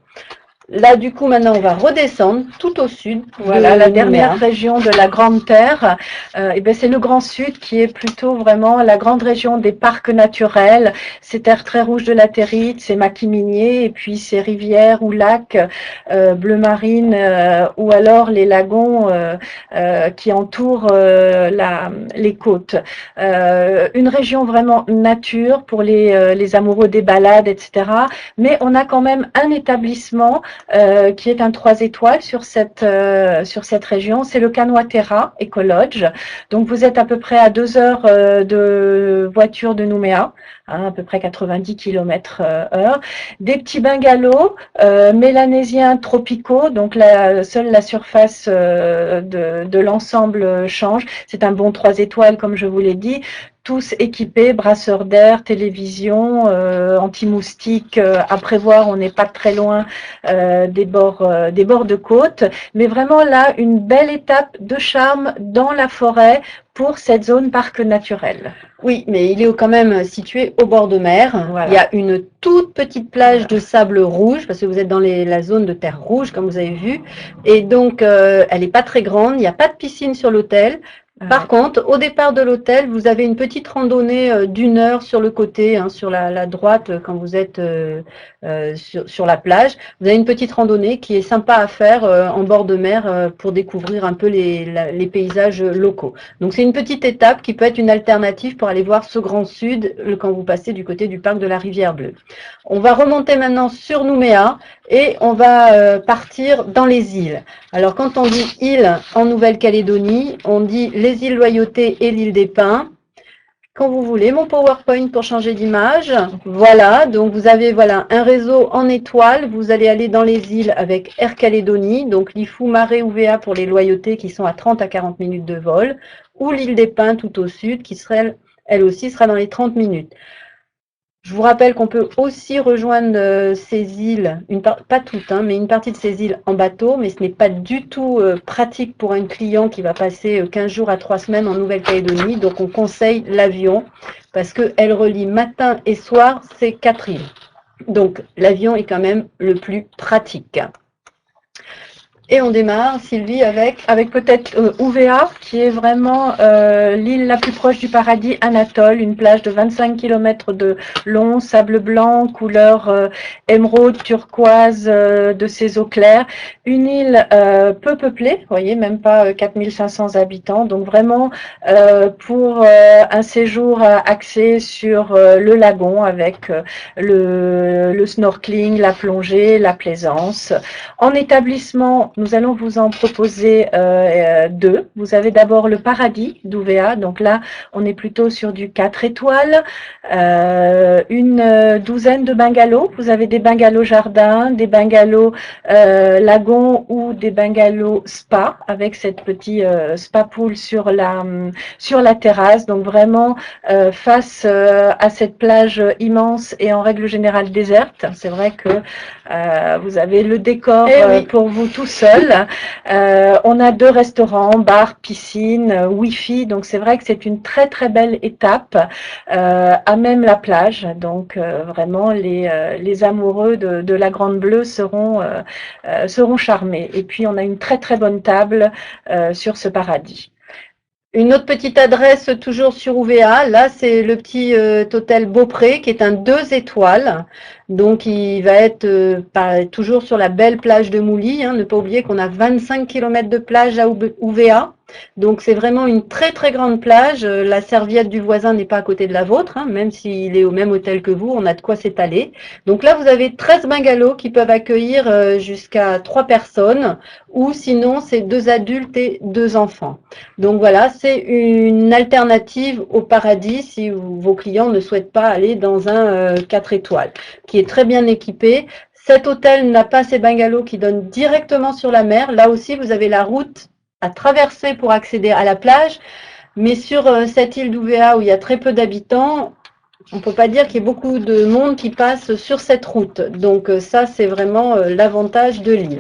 Là, du coup, maintenant, on va redescendre tout au sud. Voilà, la dernière région de la Grande Terre, c'est le Grand Sud qui est plutôt vraiment la grande région des parcs naturels, ces terres très rouges de latérite, ces maquis miniers, et puis ces rivières ou lacs bleu marine, ou alors les lagons qui entourent les côtes. Une région vraiment nature pour les amoureux des balades, etc. Mais on a quand même un établissement qui est un 3 étoiles sur cette région, c'est le Canoatera Ecolodge. Donc vous êtes à peu près à 2 heures de voiture de Nouméa, à peu près 90 km/h. Des petits bungalows mélanésiens tropicaux, donc seule la surface de l'ensemble change. C'est un bon 3 étoiles comme je vous l'ai dit. Tous équipés, brasseurs d'air, télévision, anti-moustiques à prévoir. On n'est pas très loin des bords de côte, mais vraiment là une belle étape de charme dans la forêt pour cette zone parc naturel. Oui, mais il est quand même situé au bord de mer. Voilà. Il y a une toute petite plage de sable rouge, parce que vous êtes dans la zone de terre rouge, comme vous avez vu. Et donc, elle n'est pas très grande. Il n'y a pas de piscine sur l'hôtel. Par contre, au départ de l'hôtel, vous avez une petite randonnée d'1 heure sur le côté, sur la droite, quand vous êtes sur la plage. Vous avez une petite randonnée qui est sympa à faire en bord de mer pour découvrir un peu les paysages locaux. Donc, c'est une petite étape qui peut être une alternative pour aller voir ce Grand Sud quand vous passez du côté du parc de la Rivière Bleue. On va remonter maintenant sur Nouméa et on va partir dans les îles. Alors, quand on dit île en Nouvelle-Calédonie, on dit les îles Loyauté et l'île des Pins. Quand vous voulez, mon PowerPoint pour changer d'image. Voilà, donc vous avez un réseau en étoile. Vous allez aller dans les îles avec Air Calédonie, donc Lifou, Maré, Ouvéa pour les Loyautés qui sont à 30 à 40 minutes de vol, ou l'île des Pins tout au sud qui serait, elle aussi sera dans les 30 minutes. Je vous rappelle qu'on peut aussi rejoindre ces îles, pas toutes, mais une partie de ces îles en bateau, mais ce n'est pas du tout pratique pour un client qui va passer 15 jours à 3 semaines en Nouvelle-Calédonie. Donc on conseille l'avion parce qu'elle relie matin et soir ces 4 îles. Donc l'avion est quand même le plus pratique. Et on démarre, Sylvie, avec peut-être Ouvéa, qui est vraiment l'île la plus proche du paradis Anatole, une plage de 25 km de long, sable blanc, couleur émeraude, turquoise, de ses eaux claires. Une île peu peuplée, vous voyez, même pas 4500 habitants, donc vraiment pour un séjour axé sur le lagon avec le snorkeling, la plongée, la plaisance. En établissement nous allons vous en proposer deux. Vous avez d'abord le Paradis d'UVA, donc là on est plutôt sur du 4 étoiles, une douzaine de bungalows. Vous avez des bungalows jardin, des bungalows lagon ou des bungalows spa avec cette petite spa pool sur la terrasse, donc vraiment face à cette plage immense et en règle générale déserte. C'est vrai que vous avez le décor oui. pour vous tout seul. On a deux restaurants, bar, piscine, wifi, donc c'est vrai que c'est une très très belle étape à même la plage. Donc vraiment les amoureux de la Grande Bleue seront charmés. Et puis on a une très très bonne table sur ce Paradis. Une autre petite adresse toujours sur UVA, là c'est le petit hôtel Beaupré qui est un 2 étoiles, donc il va être toujours sur la belle plage de Mouly, hein. Ne pas oublier qu'on a 25 km de plage à UVA, donc c'est vraiment une très très grande plage. La serviette du voisin n'est pas à côté de la vôtre, hein, même s'il est au même hôtel que vous, on a de quoi s'étaler. Donc là vous avez 13 bungalows qui peuvent accueillir jusqu'à 3 personnes, ou sinon c'est 2 adultes et 2 enfants. Donc voilà, c'est une alternative au Paradis si vos clients ne souhaitent pas aller dans un 4 étoiles, qui est très bien équipé. Cet hôtel n'a pas ces bungalows qui donnent directement sur la mer. Là aussi, vous avez la route à traverser pour accéder à la plage. Mais sur cette île d'UVA où il y a très peu d'habitants, on ne peut pas dire qu'il y ait beaucoup de monde qui passe sur cette route. Donc ça, c'est vraiment l'avantage de l'île.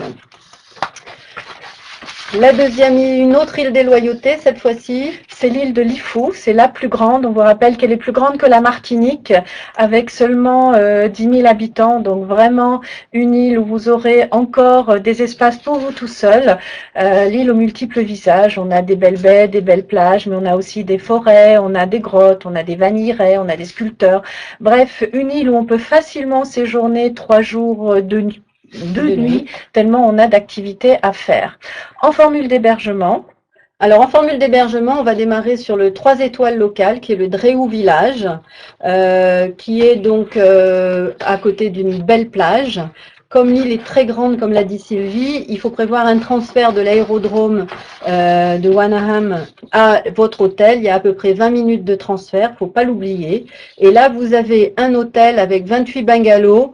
La deuxième, une autre île des Loyautés cette fois-ci. C'est l'île de Lifou, c'est la plus grande. On vous rappelle qu'elle est plus grande que la Martinique, avec seulement 10 000 habitants. Donc vraiment une île où vous aurez encore des espaces pour vous tout seul. L'île aux multiples visages. On a des belles baies, des belles plages, mais on a aussi des forêts, on a des grottes, on a des vanneraies, on a des sculpteurs. Bref, une île où on peut facilement séjourner 3 jours de nuit, tellement on a d'activités à faire. En formule d'hébergement, alors, en formule d'hébergement, on va démarrer sur le 3 étoiles local, qui est le Dréhou Village, qui est donc à côté d'une belle plage. Comme l'île est très grande, comme l'a dit Sylvie, il faut prévoir un transfert de l'aérodrome de Wanaham à votre hôtel. Il y a à peu près 20 minutes de transfert, faut pas l'oublier. Et là, vous avez un hôtel avec 28 bungalows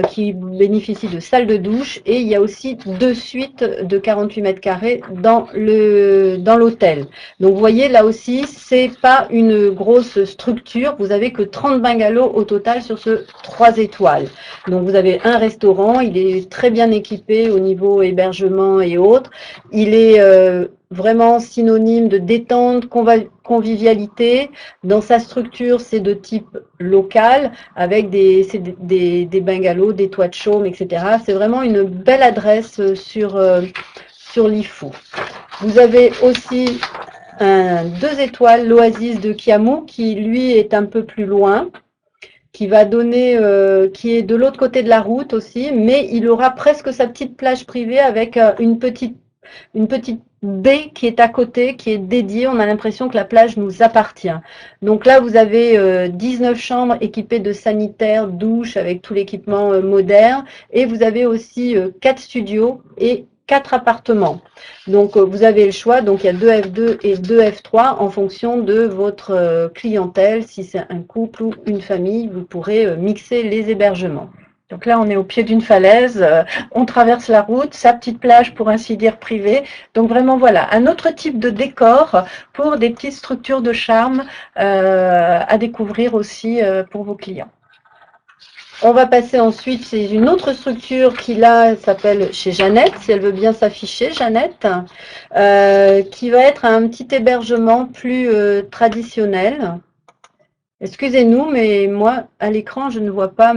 qui bénéficient de salles de douche, et il y a aussi 2 suites de 48 mètres carrés dans l'hôtel. Donc, vous voyez, là aussi, c'est pas une grosse structure. Vous avez que 30 bungalows au total sur ce 3 étoiles. Donc, vous avez un restaurant. Il est très bien équipé au niveau hébergement et autres. Il est vraiment synonyme de détente, convivialité. Dans sa structure, c'est de type local, avec des bungalows, des toits de chaume, etc. C'est vraiment une belle adresse sur Lifou. Vous avez aussi un 2 étoiles, l'Oasis de Kiamou, qui lui est un peu plus loin, qui va donner, qui est de l'autre côté de la route aussi, mais il aura presque sa petite plage privée avec une petite baie qui est à côté, qui est dédiée. On a l'impression que la plage nous appartient. Donc là, vous avez 19 chambres équipées de sanitaires, douches, avec tout l'équipement moderne, et vous avez aussi 4 studios et 4 appartements. Donc, vous avez le choix. Donc, il y a 2 F2 et 2 F3 en fonction de votre clientèle. Si c'est un couple ou une famille, vous pourrez mixer les hébergements. Donc là, on est au pied d'une falaise, on traverse la route, sa petite plage pour ainsi dire privée. Donc vraiment, voilà, un autre type de décor pour des petites structures de charme à découvrir aussi pour vos clients. On va passer ensuite, c'est une autre structure qui là s'appelle chez Jeannette, si elle veut bien s'afficher, Jeannette, qui va être un petit hébergement plus traditionnel. Excusez-nous, mais moi, à l'écran, je ne vois pas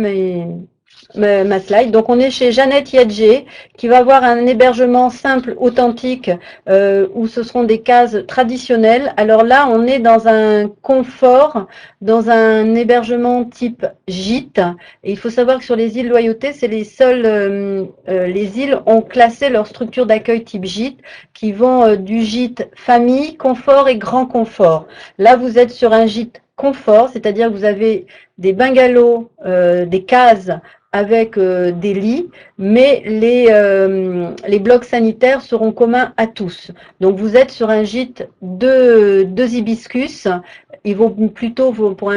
ma slide. Donc, on est chez Jeannette Yadjé, qui va avoir un hébergement simple, authentique, où ce seront des cases traditionnelles. Alors là, on est dans un confort, dans un hébergement type gîte. Et il faut savoir que sur les îles Loyauté, c'est les seules, les îles ont classé leur structure d'accueil type gîte, qui vont du gîte famille, confort et grand confort. Là, vous êtes sur un gîte confort, c'est-à-dire que vous avez des bungalows, des cases avec des lits, mais les blocs sanitaires seront communs à tous. Donc vous êtes sur un gîte de 2 hibiscus. Il vaut plutôt, pour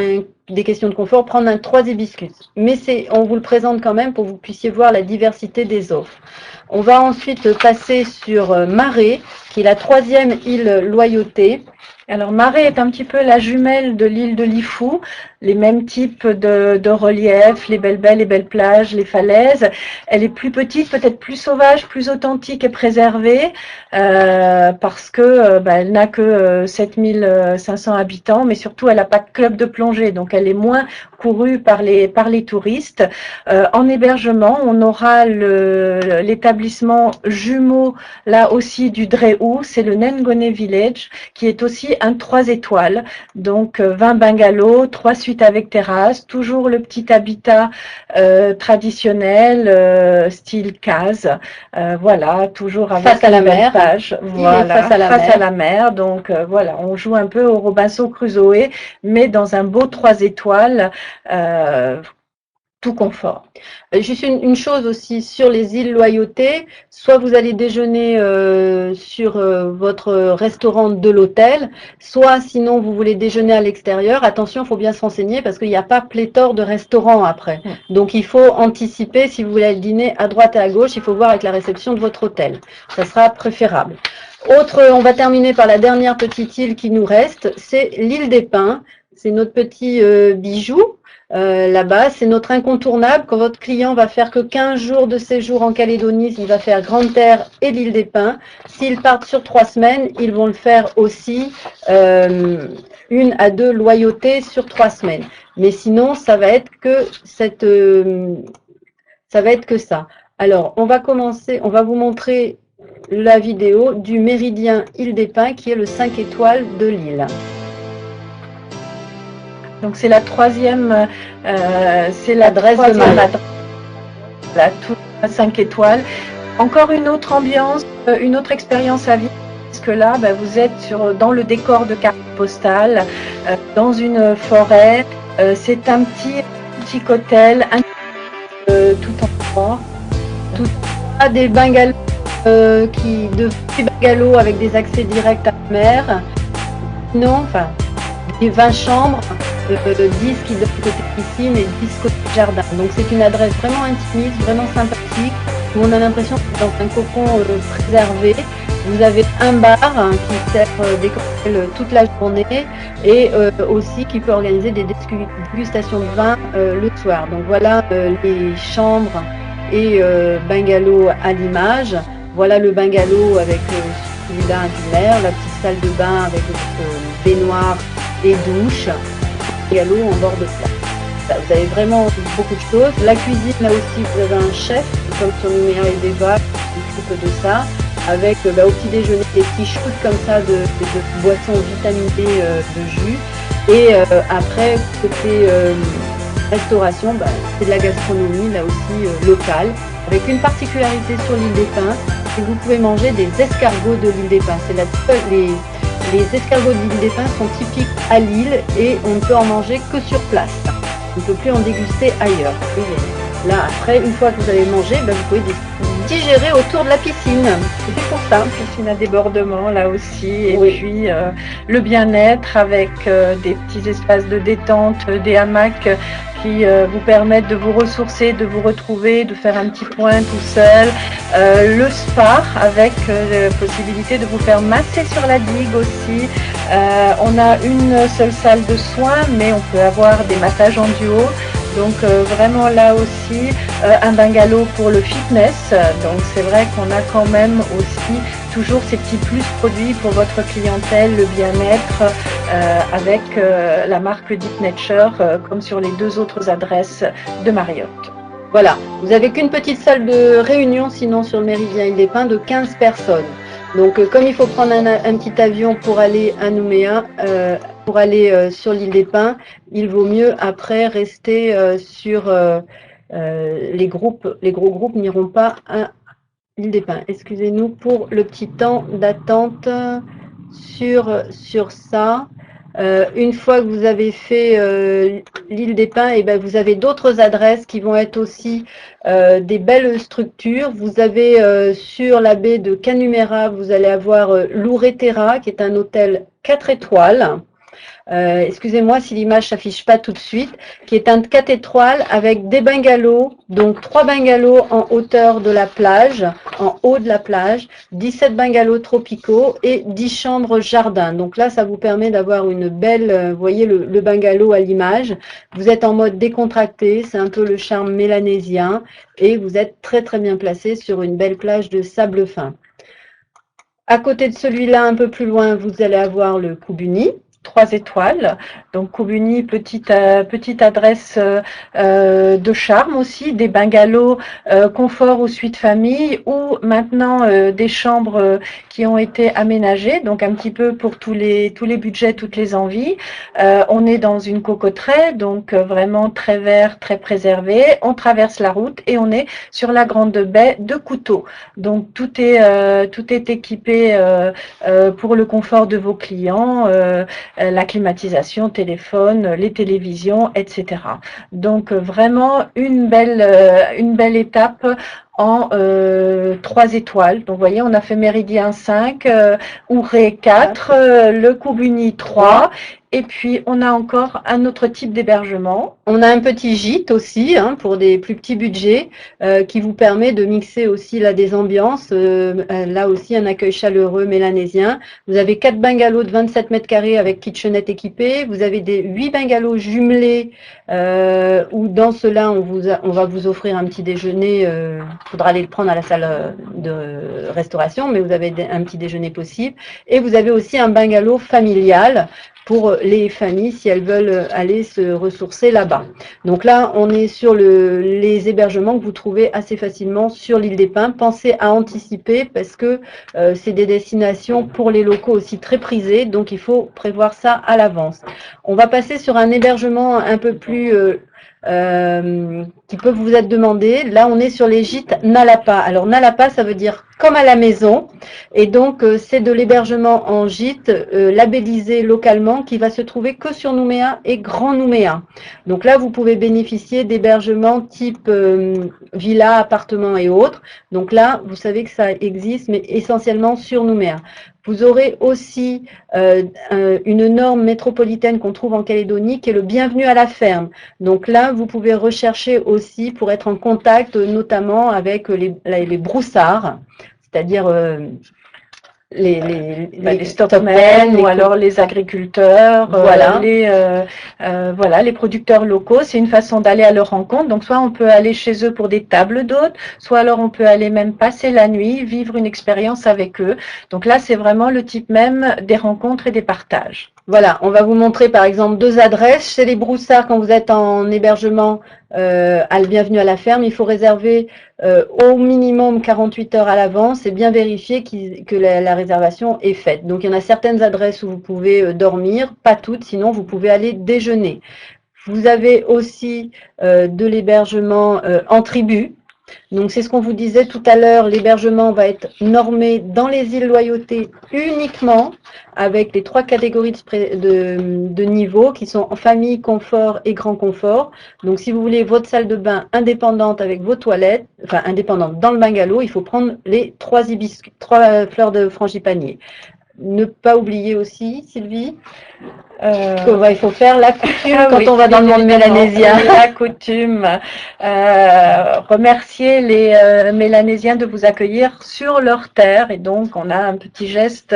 des questions de confort, prendre un 3 hibiscus. Mais on vous le présente quand même pour que vous puissiez voir la diversité des offres. On va ensuite passer sur Marée, qui est la 3e île Loyauté. Alors, Marée est un petit peu la jumelle de l'île de Lifou, les mêmes types de reliefs, les belles plages, les falaises. Elle est plus petite, peut-être plus sauvage, plus authentique et préservée, parce que elle n'a que 7500 habitants, mais surtout elle n'a pas de club de plongée, donc elle est moins courue par les touristes. En hébergement, on aura l'établissement jumeau, là aussi du Dréhou, c'est le Nengone Village, qui est aussi un 3 étoiles, donc 20 bungalows, 3 suites avec terrasse, toujours le petit habitat traditionnel, style case, voilà, toujours avec face à la mer, page, voilà, face à la mer, donc voilà, on joue un peu au Robinson Crusoe, mais dans un beau 3 étoiles, tout confort. Juste une chose aussi sur les îles Loyauté, soit vous allez déjeuner sur votre restaurant de l'hôtel, soit sinon vous voulez déjeuner à l'extérieur. Attention, il faut bien se renseigner parce qu'il n'y a pas pléthore de restaurants après. Donc il faut anticiper, si vous voulez aller dîner à droite et à gauche, il faut voir avec la réception de votre hôtel. Ça sera préférable. On va terminer par la dernière petite île qui nous reste, c'est l'île des Pins. C'est notre petit bijou. Là-bas, c'est notre incontournable. Quand votre client va faire que 15 jours de séjour en Calédonie, il va faire Grande-Terre et l'île des Pins. S'ils partent sur 3 semaines, ils vont le faire aussi 1 à 2 loyautés sur 3 semaines. Mais sinon, ça va être que ça. Alors, on va commencer, on va vous montrer la vidéo du Méridien Île des Pins qui est le 5 étoiles de l'île. Donc c'est la 3e, c'est l'adresse de Marriott. La toute 5 étoiles. Encore une autre ambiance, une autre expérience à vivre. Parce que là, vous êtes dans le décor de carte postale, dans une forêt. C'est un petit hôtel, tout en bois. Des bungalows, petits bungalows avec des accès directs à la mer. Non, enfin, des 20 chambres. 10 qui donnent côté piscine et 10 côté jardin. Donc c'est une adresse vraiment intimiste, vraiment sympathique, où on a l'impression d'être dans un cocon préservé. Vous avez un bar qui sert des cocktails toute la journée et aussi qui peut organiser des dégustations de vin le soir. Donc voilà les chambres et bungalows à l'image. Voilà le bungalow avec celui-là du mer, la petite salle de bain avec baignoire et douche. Galop en bord de plage. Vous avez vraiment beaucoup de choses. La cuisine, là aussi, vous avez un chef, comme sur Nouméa et Deva, qui s'occupe de ça, avec au petit déjeuner des petits shoots comme ça de boissons vitaminées de jus. Et après, côté restauration, c'est de la gastronomie, là aussi, locale, avec une particularité sur l'île des Pins, c'est que vous pouvez manger des escargots de l'île des Pins. C'est les escargots de l'île des Pins sont typiques à l'île et on ne peut en manger que sur place. On ne peut plus en déguster ailleurs. Et là, après, une fois que vous avez mangé, vous pouvez digérer autour de la piscine. C'est pour ça. Piscine à débordement, là aussi. Et puis, le bien-être avec des petits espaces de détente, des hamacs qui vous permettent de vous ressourcer, de vous retrouver, de faire un petit point tout seul. Le spa avec la possibilité de vous faire masser sur la digue aussi. On a une seule salle de soins, mais on peut avoir des massages en duo. Donc vraiment là aussi un bungalow pour le fitness. Donc c'est vrai qu'on a quand même aussi toujours ces petits plus produits pour votre clientèle, le bien-être avec la marque Deep Nature comme sur les 2 autres adresses de Marriott. Voilà, vous n'avez qu'une petite salle de réunion sinon sur le Méridien Île des Pins de 15 personnes. Donc comme il faut prendre un petit avion pour aller à Nouméa, pour aller sur l'île des Pins, il vaut mieux après rester sur les gros groupes n'iront pas à l'île des Pins. Excusez-nous pour le petit temps d'attente sur ça. Une fois que vous avez fait l'île des Pins, et ben vous avez d'autres adresses qui vont être aussi des belles structures. Vous avez sur la baie de Canumera, vous allez avoir l'Ouretera, qui est un hôtel 4 étoiles. Excusez-moi si l'image s'affiche pas tout de suite, qui est un 4 étoiles avec des bungalows, donc 3 bungalows en hauteur de la plage, en haut de la plage, 17 bungalows tropicaux et 10 chambres jardin. Donc là, ça vous permet d'avoir une belle, vous voyez le bungalow à l'image. Vous êtes en mode décontracté, c'est un peu le charme mélanésien et vous êtes très très bien placé sur une belle plage de sable fin. À côté de celui-là, un peu plus loin, vous allez avoir le Koubuni. 3 étoiles, donc Koubuni, petite adresse de charme aussi, des bungalows confort ou suite famille, ou maintenant des chambres qui ont été aménagées, donc un petit peu pour tous les budgets, toutes les envies. On est dans une cocoterie, donc vraiment très vert, très préservé. On traverse la route et on est sur la grande baie de Couteau. Donc tout est équipé pour le confort de vos clients. La climatisation, téléphone, les télévisions, etc. Donc vraiment une belle étape en 3 étoiles. Donc vous voyez, on a fait Méridien 5, Ouré 4, le Koubuni 3, et puis on a encore un autre type d'hébergement. On a un petit gîte aussi, hein, pour des plus petits budgets, qui vous permet de mixer aussi là des ambiances. Là aussi, un accueil chaleureux mélanésien. Vous avez 4 bungalows de 27 mètres carrés avec kitchenette équipée. Vous avez des 8 bungalows jumelés, où dans cela, on va vous offrir un petit déjeuner. Il faudra aller le prendre à la salle de restauration, mais vous avez un petit déjeuner possible. Et vous avez aussi un bungalow familial pour les familles si elles veulent aller se ressourcer là-bas. Donc là, on est sur les hébergements que vous trouvez assez facilement sur l'île des Pins. Pensez à anticiper parce que c'est des destinations pour les locaux aussi très prisées, donc il faut prévoir ça à l'avance. On va passer sur un hébergement un peu plus qui peut vous être demandé. Là, on est sur les gîtes Nalapa. Alors, Nalapa, ça veut dire comme à la maison. Et donc, c'est de l'hébergement en gîte labellisé localement qui va se trouver que sur Nouméa et Grand Nouméa. Donc là, vous pouvez bénéficier d'hébergements type villa, appartement et autres. Donc là, vous savez que ça existe, mais essentiellement sur Nouméa. Vous aurez aussi une norme métropolitaine qu'on trouve en Calédonie qui est le bienvenu à la ferme. Donc là, vous pouvez rechercher aussi pour être en contact notamment avec les broussards, c'est-à-dire les stockmen ou alors les agriculteurs, voilà. Les producteurs locaux. C'est une façon d'aller à leur rencontre. Donc soit on peut aller chez eux pour des tables d'hôtes, soit alors on peut aller même passer la nuit, vivre une expérience avec eux. Donc là, c'est vraiment le type même des rencontres et des partages. Voilà, on va vous montrer par exemple 2 adresses. Chez les broussards, quand vous êtes en hébergement à le bienvenu à la ferme, il faut réserver au minimum 48 heures à l'avance et bien vérifier que la réservation est faite. Donc, il y en a certaines adresses où vous pouvez dormir, pas toutes, sinon vous pouvez aller déjeuner. Vous avez aussi de l'hébergement en tribu. Donc, c'est ce qu'on vous disait tout à l'heure, l'hébergement va être normé dans les îles Loyauté uniquement, avec les 3 catégories de niveau qui sont en famille, confort et grand confort. Donc, si vous voulez votre salle de bain indépendante avec vos toilettes, enfin indépendante dans le bungalow, il faut prendre les 3 fleurs de frangipanier. Ne pas oublier aussi, Sylvie, il faut faire la coutume quand on va dans le monde mélanésien. La coutume. Remercier les Mélanésiens de vous accueillir sur leur terre. Et donc, on a un petit geste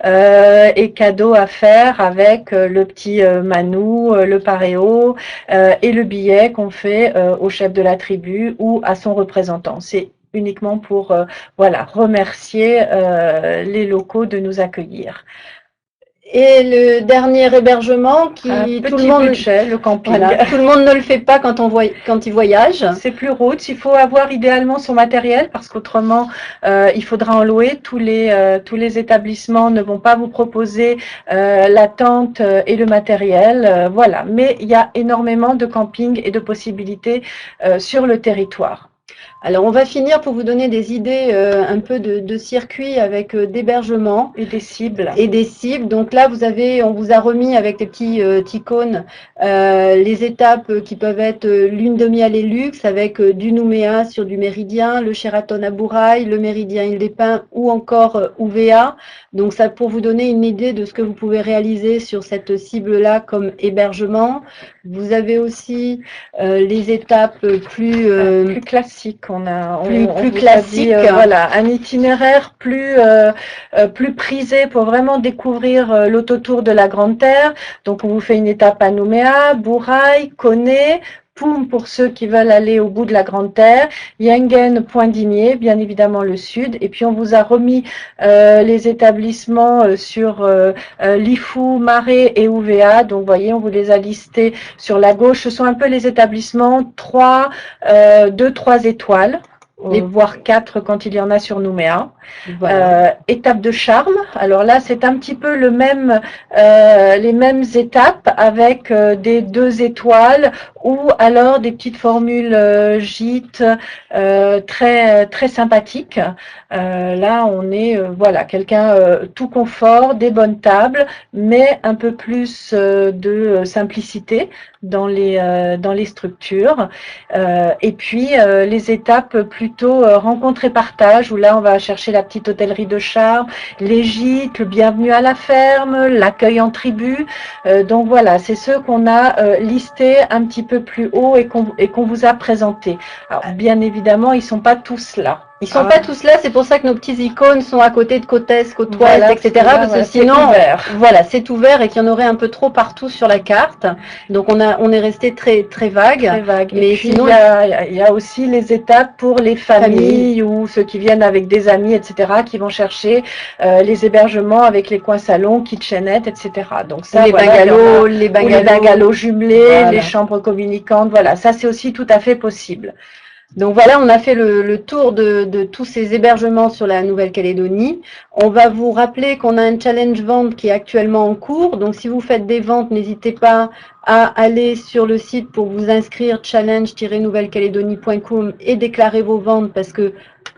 et cadeau à faire avec le petit manou, le paréo et le billet qu'on fait au chef de la tribu ou à son représentant. C'est uniquement pour remercier les locaux de nous accueillir. Et le dernier hébergement qui tout le monde budget, le camping. Voilà, tout le monde ne le fait pas quand il voyage. C'est plus route. Il faut avoir idéalement son matériel parce qu'autrement il faudra en louer. Tous les établissements ne vont pas vous proposer la tente et le matériel. Voilà. Mais il y a énormément de camping et de possibilités sur le territoire. Alors, on va finir pour vous donner des idées un peu de circuits avec d'hébergement. Et des cibles. Et des cibles. Donc là, on vous a remis avec des petits icônes les étapes qui peuvent être Lune de Miel et Luxe avec du Nouméa sur du Méridien, le Sheraton à Bourail, le Méridien Île-des-Pins ou encore UVA. Donc ça pour vous donner une idée de ce que vous pouvez réaliser sur cette cible-là comme hébergement. Vous avez aussi les étapes plus classiques. On plus classique. Voilà, un itinéraire plus prisé pour vraiment découvrir l'autotour de la Grande Terre. Donc on vous fait une étape à Nouméa, Bourail, Koné, Poum pour ceux qui veulent aller au bout de la Grande Terre, Yengen, Pointe-Dimier, bien évidemment le sud. Et puis on vous a remis les établissements sur Lifou, Marais et UVA. Donc vous voyez, on vous les a listés sur la gauche. Ce sont un peu les établissements 2, 3 étoiles. Voire 4 quand il y en a sur Nouméa. Voilà. Étape de charme. Alors là, c'est un petit peu les mêmes étapes avec des 2 étoiles ou alors des petites formules gîtes très très sympathiques. Là, on est voilà quelqu'un tout confort, des bonnes tables, mais un peu plus de simplicité dans les structures. Et puis les étapes plutôt rencontre et partage, où là on va chercher la petite hôtellerie de charme, les gîtes, le bienvenu à la ferme, l'accueil en tribu. Donc voilà, c'est ceux qu'on a listés un petit peu plus haut et qu'on vous a présentés. Alors bien évidemment, ils sont pas tous là. Ils sont pas tous là, c'est pour ça que nos petits icônes sont à côté de côte est, côte ouest, voilà, etc. Parce que sinon, voilà, c'est ouvert et qu'il y en aurait un peu trop partout sur la carte. Donc on est resté très très vague. Très vague. Mais et puis, sinon, il y a aussi les étapes pour les familles ou ceux qui viennent avec des amis, etc. qui vont chercher les hébergements avec les coins salons, kitchenettes, etc. Donc ça, les bungalows jumelés, voilà. Les chambres communicantes, voilà, ça c'est aussi tout à fait possible. Donc voilà, on a fait le tour de tous ces hébergements sur la Nouvelle-Calédonie. On va vous rappeler qu'on a un challenge vente qui est actuellement en cours. Donc si vous faites des ventes, n'hésitez pas à aller sur le site pour vous inscrire challenge-nouvelle-calédonie.com et déclarer vos ventes parce que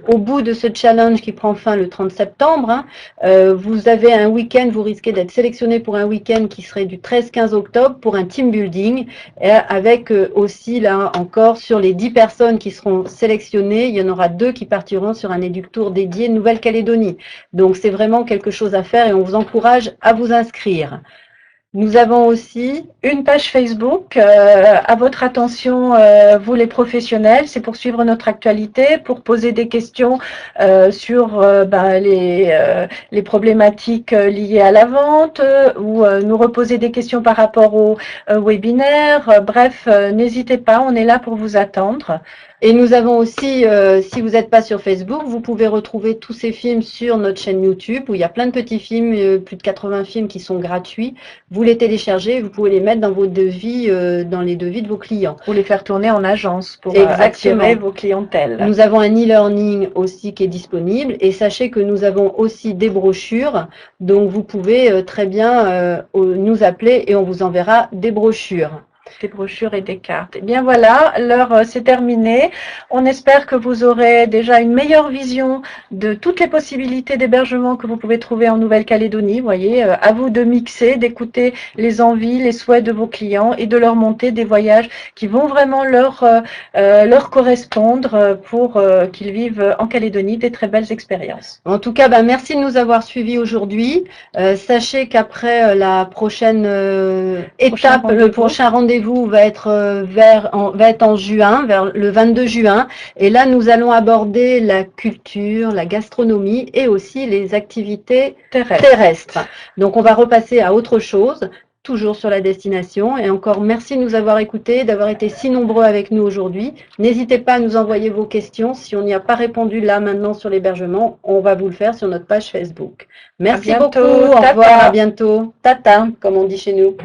au bout de ce challenge qui prend fin le 30 septembre, vous avez un week-end, vous risquez d'être sélectionné pour un week-end qui serait du 13-15 octobre pour un team building, avec aussi là encore sur les 10 personnes qui seront sélectionnées, il y en aura 2 qui partiront sur un éductour dédié Nouvelle-Calédonie. Donc c'est vraiment quelque chose à faire et on vous encourage à vous inscrire. Nous avons aussi une page Facebook à votre attention, vous les professionnels, c'est pour suivre notre actualité, pour poser des questions sur les problématiques liées à la vente ou nous reposer des questions par rapport au webinaire. Bref, n'hésitez pas, on est là pour vous attendre. Et nous avons aussi, si vous n'êtes pas sur Facebook, vous pouvez retrouver tous ces films sur notre chaîne YouTube où il y a plein de petits films, plus de 80 films qui sont gratuits. Vous les téléchargez, vous pouvez les mettre dans vos devis, dans les devis de vos clients. Ou les faire tourner en agence pour attirer vos clientèles. Nous avons un e-learning aussi qui est disponible et sachez que nous avons aussi des brochures. Donc vous pouvez très bien nous appeler et on vous enverra des brochures. Des brochures et des cartes. Et bien voilà, l'heure c'est terminé. On espère que vous aurez déjà une meilleure vision de toutes les possibilités d'hébergement que vous pouvez trouver en Nouvelle-Calédonie. Vous voyez, à vous de mixer, d'écouter les envies, les souhaits de vos clients et de leur monter des voyages qui vont vraiment leur correspondre pour qu'ils vivent en Calédonie des très belles expériences. En tout cas, merci de nous avoir suivis aujourd'hui. Sachez qu'après la prochaine étape, le prochain rendez-vous va être en juin, vers le 22 juin. Et là, nous allons aborder la culture, la gastronomie et aussi les activités terrestres. Donc, on va repasser à autre chose, toujours sur la destination. Et encore, merci de nous avoir écoutés, d'avoir été si nombreux avec nous aujourd'hui. N'hésitez pas à nous envoyer vos questions. Si on n'y a pas répondu là, maintenant, sur l'hébergement, on va vous le faire sur notre page Facebook. Merci beaucoup. Au revoir, à bientôt. Tata, comme on dit chez nous.